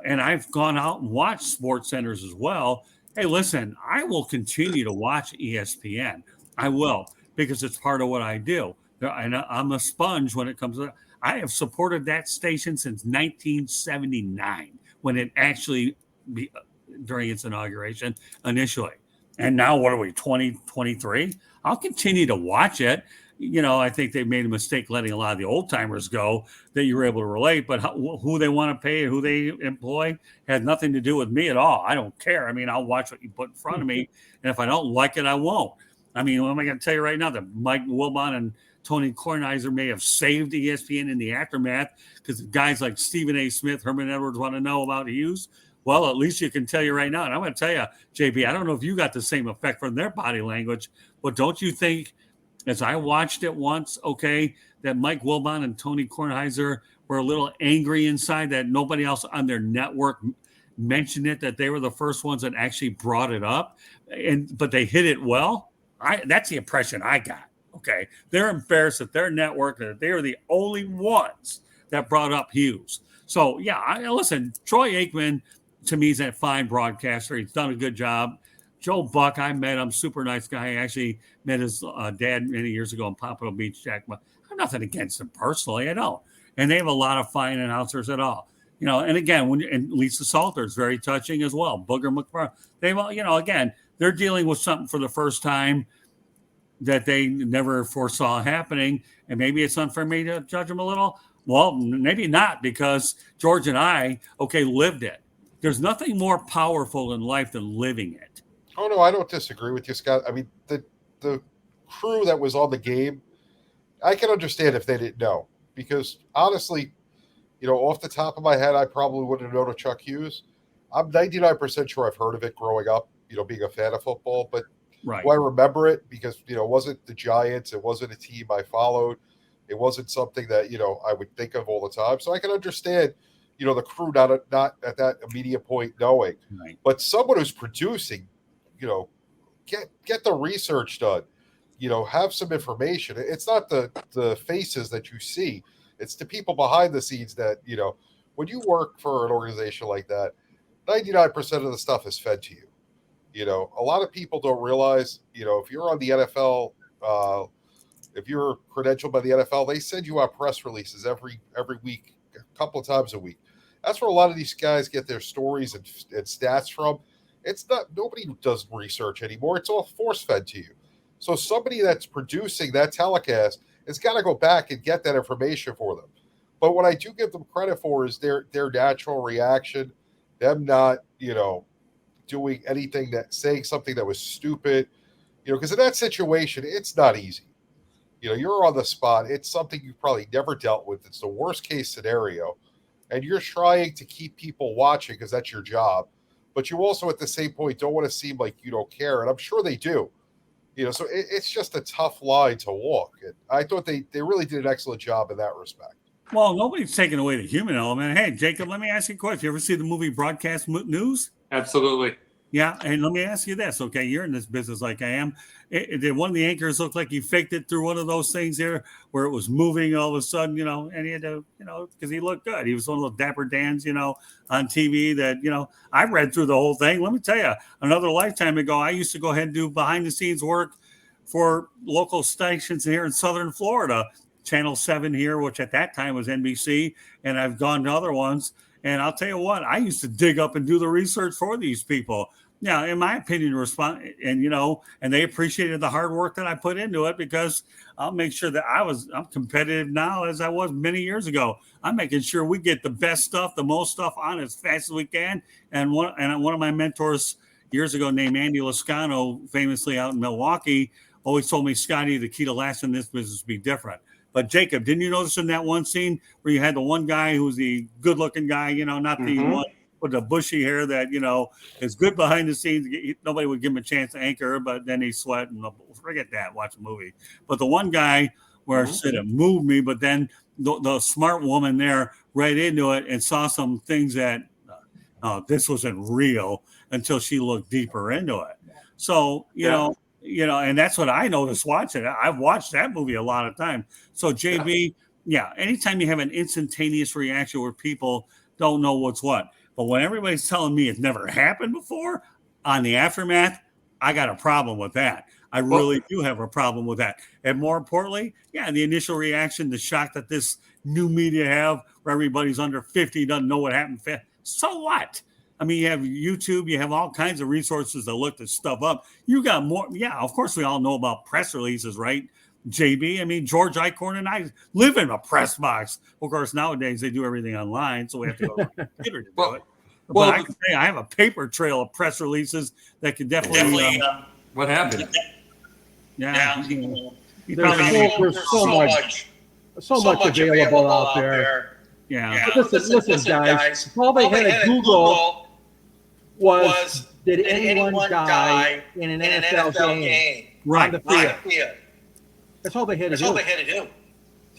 And I've gone out and watched sports centers as well. Hey, listen, I will continue to watch ESPN. I will, because it's part of what I do. And I'm a sponge when it comes to. I have supported that station since 1979 when it actually during its inauguration initially. And now what are we, 2023? I'll continue to watch it. I think they made a mistake letting a lot of the old timers go that you were able to relate, but who they want to pay and who they employ has nothing to do with me at all. I don't care. I mean, I'll watch what you put in front of me. And if I don't like it, I won't. I mean, what am I going to tell you right now? That Mike Wilbon and Tonykornheiser may have saved ESPN in the aftermath because guys like Stephen A. Smith, Herman Edwards want to know about Hughes. Well, at least you can tell you right now. And I'm going to tell you, JB, I don't know if you got the same effect from their body language, but don't you think, as I watched it once, that Mike Wilbon and Tony Kornheiser were a little angry inside that nobody else on their network mentioned it, that they were the first ones that actually brought it up, but they hit it well? That's the impression I got. Okay. They're embarrassed at their network that they were the only ones that brought up Hughes. So, yeah, listen, Troy Aikman, to me, is a fine broadcaster. He's done a good job. Joe Buck, I met him, super nice guy. I actually met his dad many years ago in Pompano Beach, Jack. I have nothing against him personally, I don't. And they have a lot of fine announcers at all. And again, and Lisa Salter is very touching as well. Booger McFarland. Again, they're dealing with something for the first time that they never foresaw happening. And maybe it's unfair for me to judge them a little. Well, maybe not, because George and I, lived it. There's nothing more powerful in life than living it. Oh, no, I don't disagree with you, Scott. I mean, the crew that was on the game, I can understand if they didn't know. Because, honestly, off the top of my head, I probably wouldn't have known of Chuck Hughes. I'm 99% sure I've heard of it growing up, being a fan of football. But right. Do I remember it? Because, it wasn't the Giants. It wasn't a team I followed. It wasn't something that, I would think of all the time. So I can understand, the crew not at that immediate point knowing. Right. But someone who's producing, get the research done, have some information. It's not the faces that you see. It's the people behind the scenes that, when you work for an organization like that, 99% of the stuff is fed to you. A lot of people don't realize, if you're on the NFL, if you're credentialed by the NFL, they send you out press releases every week, a couple of times a week. That's where a lot of these guys get their stories and stats from. It's not, nobody does research anymore. It's all force fed to you. So somebody that's producing that telecast has got to go back and get that information for them. But what I do give them credit for is their natural reaction, them not, doing anything saying something that was stupid, because in that situation, it's not easy. You're on the spot. It's something you've probably never dealt with. It's the worst case scenario. And you're trying to keep people watching because that's your job. but you also at the same point don't want to seem like you don't care, and I'm sure they do. So it's just a tough line to walk. And I thought they really did an excellent job in that respect. Well, nobody's taking away the human element. Hey, Jacob, let me ask you a question. You ever see the movie Broadcast News? Absolutely. Yeah, and let me ask you this. Okay, you're in this business like I am. Did one of the anchors look like he faked it through one of those things here where it was moving all of a sudden, and he had to, because he looked good. He was one of those dapper Dans, on TV that, I read through the whole thing. Let me tell you, another lifetime ago, I used to go ahead and do behind the scenes work for local stations here in Southern Florida, Channel 7 here, which at that time was NBC, and I've gone to other ones. And I'll tell you what, I used to dig up and do the research for these people. Yeah, in my opinion, and they appreciated the hard work that I put into it, because I'll make sure that I'm competitive now as I was many years ago. I'm making sure we get the best stuff, the most stuff on as fast as we can. And one of my mentors years ago named Andy Lascano, famously out in Milwaukee, always told me, Scotty, the key to lasting this business is be different. But Jacob, didn't you notice in that one scene where you had the one guy who was the good-looking guy, not the one with the bushy hair that, is good behind the scenes. Nobody would give him a chance to anchor, but then he sweat and forget that, watch a movie. But the one guy where I said it moved me, but then the smart woman there read into it and saw some things that, this wasn't real until she looked deeper into it. So, and that's what I noticed watching it. I've watched that movie a lot of times. So JB, anytime you have an instantaneous reaction where people don't know what's what, but when everybody's telling me it's never happened before on the aftermath, I got a problem with that. I really do have a problem with that. And more importantly, the initial reaction, the shock that this new media have where everybody's under 50, doesn't know what happened. So what? I mean, you have YouTube, you have all kinds of resources to look this stuff up. You got more. Yeah, of course, we all know about press releases, right, JB? I mean, George Eichhorn and I live in a press box. Of course, nowadays they do everything online, so we have to go to the computer to do it. But I can say I have a paper trail of press releases that could definitely. What happened? There's so much available out there. Yeah. But listen, guys. All they had to Google was, did anyone die in an NFL game? Right. On the field. That's all they had to do.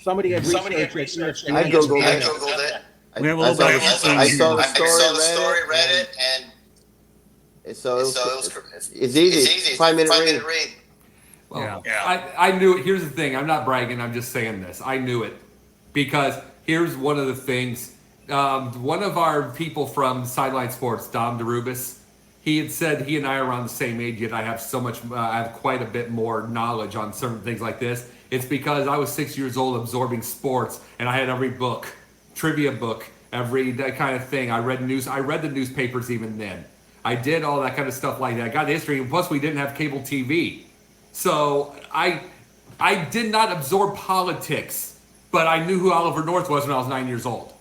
Somebody had researched it. I Googled it. I saw the story, read it, and so it's easy. 5-minute read. Well, I knew it. Here's the thing. I'm not bragging. I'm just saying this. I knew it because here's one of the things. One of our people from Sideline Sports, Dom DeRubis, he had said he and I are around the same age, yet I have so much, I have quite a bit more knowledge on certain things like this. It's because I was 6 years old absorbing sports, and I had every book, trivia book, that kind of thing. I read the newspapers even then. I did all that kind of stuff like that. I got history, and plus we didn't have cable TV. So I did not absorb politics, but I knew who Oliver North was when I was 9 years old.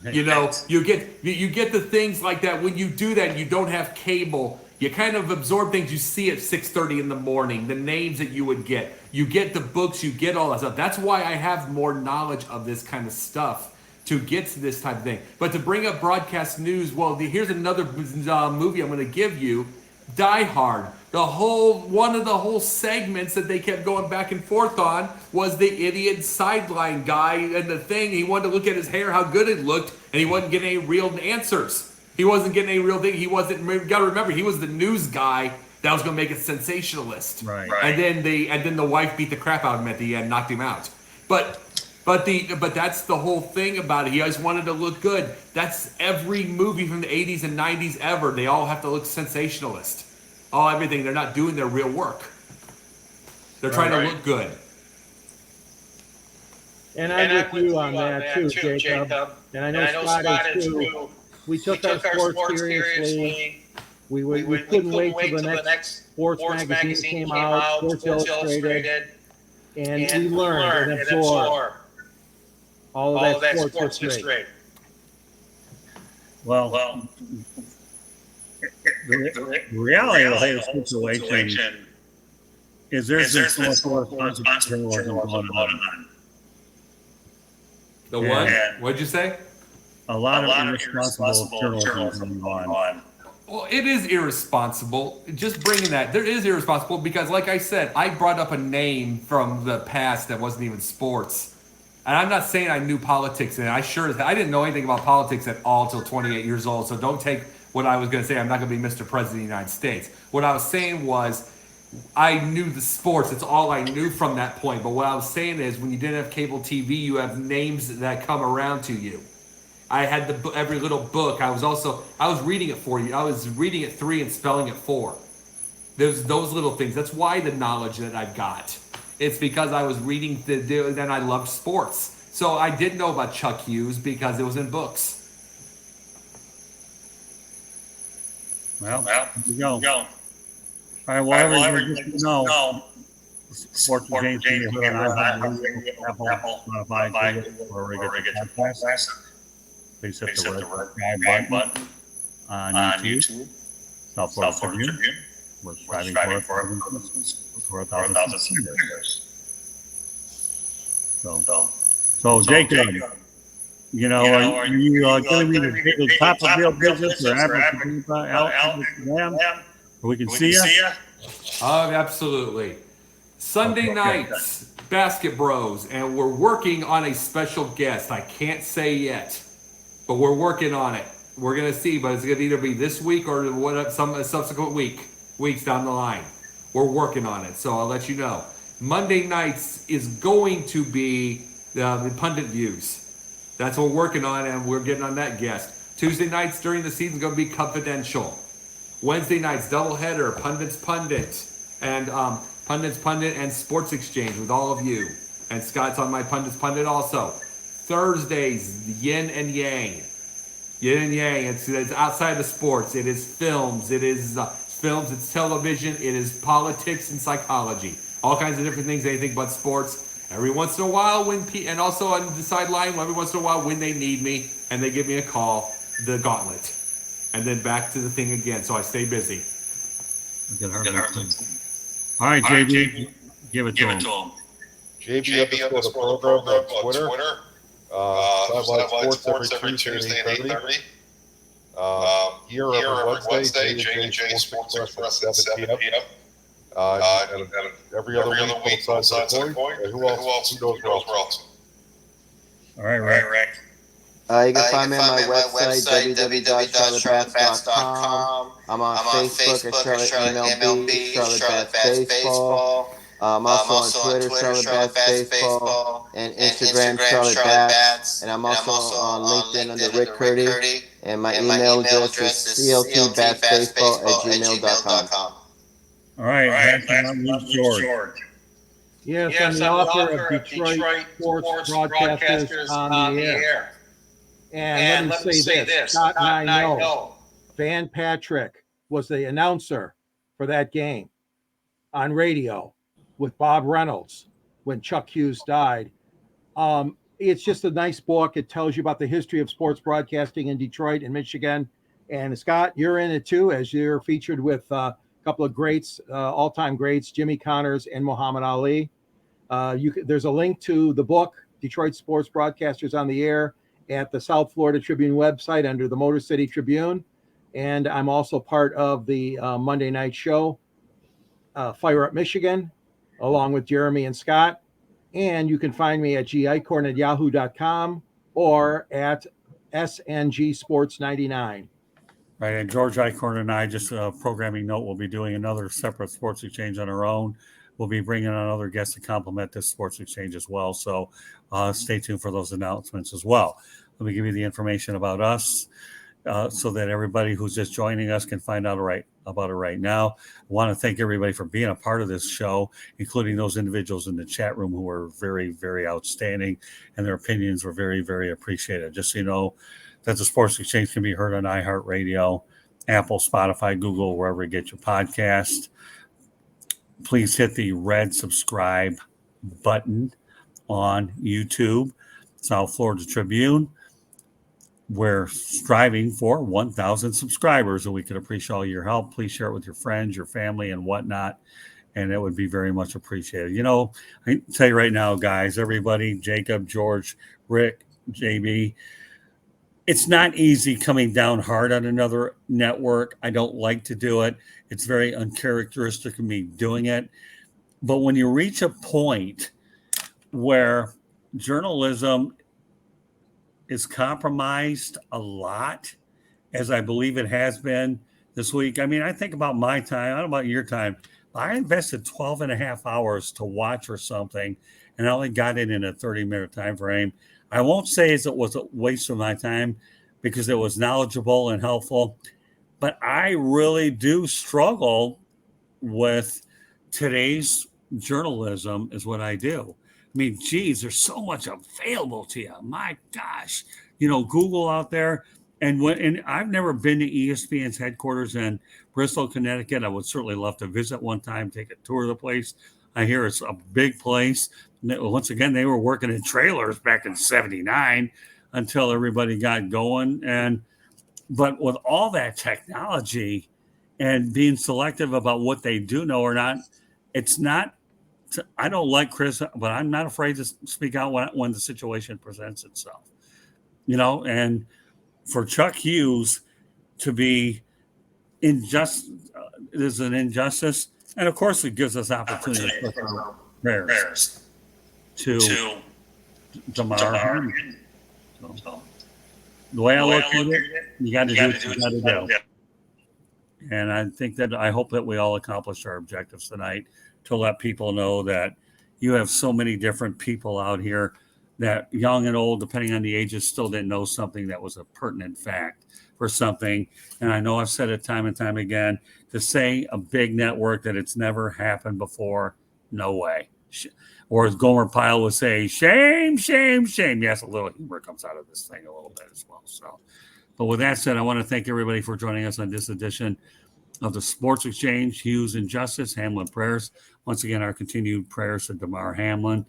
You get the things like that. When you do that, you don't have cable. You kind of absorb things you see at 6:30 in the morning, the names that you would get. You get the books, you get all that stuff. That's why I have more knowledge of this kind of stuff to get to this type of thing. But to bring up broadcast news, well, here's another movie I'm going to give you, Die Hard. One of the whole segments that they kept going back and forth on was the idiot sideline guy and the thing. He wanted to look at his hair, how good it looked, and he wasn't getting any real answers. He wasn't getting any real thing. You got to remember, he was the news guy that was going to make it sensationalist. Right. And then the wife beat the crap out of him at the end, knocked him out. But that's the whole thing about it. He always wanted to look good. That's every movie from the 80s and 90s ever. They all have to look sensationalist. Everything. They're not doing their real work. They're trying to look good. And I'm with you on that too, Jacob. And I know Scott is too. We took our sports seriously. We couldn't wait till the next sports magazine came out, Sports Illustrated, and we learned and absorbed all of that sports history. Well, the reality of the whole situation is there's so much more responsible journalism going on. The what? What'd you say? A lot of irresponsible journalism going on. Well, it is irresponsible. Just bringing that. There is irresponsible because, like I said, I brought up a name from the past that wasn't even sports. And I'm not saying I knew politics, and I didn't know anything about politics at all till 28 years old. So don't take what I was going to say. I'm not going to be Mr. President of the United States. What I was saying was I knew the sports. It's all I knew from that point. But what I was saying is when you didn't have cable TV, you have names that come around to you. I had every little book. I was reading it for you. I was reading it 3 and spelling it 4. There's those little things. That's why the knowledge that I've got. It's because I was reading then I loved sports. So I did know about Chuck Hughes because it was in books. Well, there you go. All right, whatever you know. Sports James, Apple, Spotify, wherever you get your podcasts. Please hit the red subscribe button on YouTube. South Florida Tribune. We're striving for 1,000 subscribers. So Jacob, are you giving me the top of real business or where we can see you? Oh, absolutely. Sunday nights, Basket Bros, and we're working on a special guest. I can't say yet, but we're working on it. We're going to see, but it's going to either be this week or some subsequent weeks down the line. We're working on it, so I'll let you know. Monday nights is going to be the pundit views. That's what we're working on, and we're getting on that guest. Tuesday nights during the season is going to be confidential. Wednesday nights, doubleheader, Pundits Pundit and Sports Exchange with all of you. And Scott's on my Pundits Pundit also. Thursdays, Yin and Yang. Yin and Yang, it's outside of sports. It is films. It's television. It is politics and psychology. All kinds of different things, anything but sports. Every once in a while, and also on the sideline, every once in a while when they need me and they give me a call, the gauntlet. And then back to the thing again, so I stay busy. All right, JB, give it to him. JB underscore the program on Twitter. Sideline Sports every Tuesday at 8:30. Here every Wednesday, J&J Sports Express at 7 p.m. And every other week, both sides of the coin. Who else? Who knows where else? All right, Rick. You can find me on my website, www.charlottebats.com. I'm on Facebook at Charlotte MLB, Charlotte Bats Baseball. I'm also on Twitter, Charlotte Bats Baseball, and Instagram, Charlotte Bats. And I'm also on LinkedIn under Rick Curdy. And my email address is cltbatsbaseball@gmail.com. All right, George. Yes, I'm the author of Detroit Sports Broadcasters on the Air. And let me say this, Scott and I know Van Patrick was the announcer for that game on radio with Bob Reynolds when Chuck Hughes died. It's just a nice book. It tells you about the history of sports broadcasting in Detroit and Michigan. And Scott, you're in it too, as you're featured with a couple of greats, all-time greats, Jimmy Connors and Muhammad Ali. There's a link to the book, Detroit Sports Broadcasters on the Air, at the South Florida Tribune website under the Motor City Tribune. And I'm also part of the Monday night show, Fire Up Michigan, along with Jeremy and Scott. And you can find me at gicorn@yahoo.com or at SNG Sports 99. Right, and George Icorn and I, just a programming note, we'll be doing another separate sports exchange on our own. We'll be bringing on other guests to complement this sports exchange as well. So stay tuned for those announcements as well. Let me give you the information about us so that everybody who's just joining us can find out about it right now. I want to thank everybody for being a part of this show, including those individuals in the chat room who were very, very outstanding, and their opinions were very, very appreciated. Just so you know that the Sports Exchange can be heard on iHeartRadio, Apple, Spotify, Google, wherever you get your podcast. Please hit the red subscribe button on YouTube, South Florida Tribune. We're striving for 1,000 subscribers, and we could appreciate all your help. Please share it with your friends, your family, and whatnot, and it would be very much appreciated. I can tell you right now, guys, everybody, Jacob, George, Rick, JB, it's not easy coming down hard on another network. I don't like to do it. It's very uncharacteristic of me doing it. But when you reach a point where journalism is compromised a lot, as I believe it has been this week. I mean, I think about my time. I don't know about your time. I invested 12 and a half hours to watch or something, and I only got it in a 30-minute time frame. I won't say it was a waste of my time because it was knowledgeable and helpful, but I really do struggle with today's journalism is what I do. I mean, geez, there's so much available to you. My gosh, Google out there. And I've never been to ESPN's headquarters in Bristol, Connecticut. I would certainly love to visit one time, take a tour of the place. I hear it's a big place. Once again, they were working in trailers back in '79 until everybody got going. But with all that technology and being selective about what they do know or not, it's not. I don't like Chris, but I'm not afraid to speak out when the situation presents itself. And for Chuck Hughes to be is an injustice, and of course it gives us opportunity for prayers to Damar Hamlin. So, the way I look at it, you got to do what you got to do. And I hope that we all accomplished our objectives tonight to let people know that you have so many different people out here that young and old, depending on the ages, still didn't know something that was a pertinent fact for something. And I know I've said it time and time again, to say a big network that it's never happened before, no way. Or as Gomer Pyle would say, shame, shame, shame. Yes, a little humor comes out of this thing a little bit as well. So, but with that said, I want to thank everybody for joining us on this edition of the Sports Exchange, Hughes and Justice, Hamlin Prayers. Once again, our continued prayers to Damar Hamlin.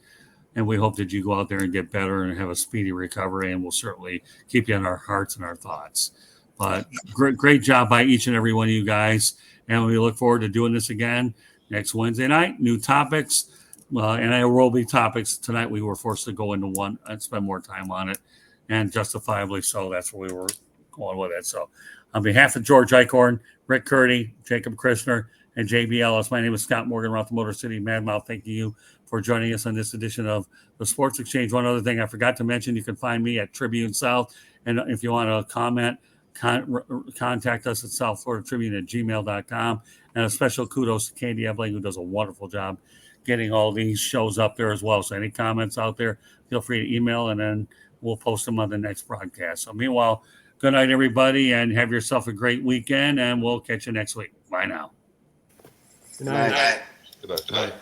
And we hope that you go out there and get better and have a speedy recovery. And we'll certainly keep you in our hearts and our thoughts. But great job by each and every one of you guys. And we look forward to doing this again next Wednesday night. New topics. And there will be topics. Tonight we were forced to go into one and spend more time on it. And justifiably so. That's where we were going with it. So on behalf of George Eichhorn, Rick Curdy, Jacob Christner, and JB Ellis, my name is Scott Morgan, Roth Motor City Madmouth. Thank you for joining us on this edition of the Sports Exchange. One other thing I forgot to mention, you can find me at Tribune South. And if you want to comment, contact us at southfloridatribune@gmail.com. And a special kudos to Candy Ebling, who does a wonderful job getting all these shows up there as well. So any comments out there, feel free to email, and then we'll post them on the next broadcast. So meanwhile, good night, everybody, and have yourself a great weekend, and we'll catch you next week. Bye now. Good night. Good night. Good night.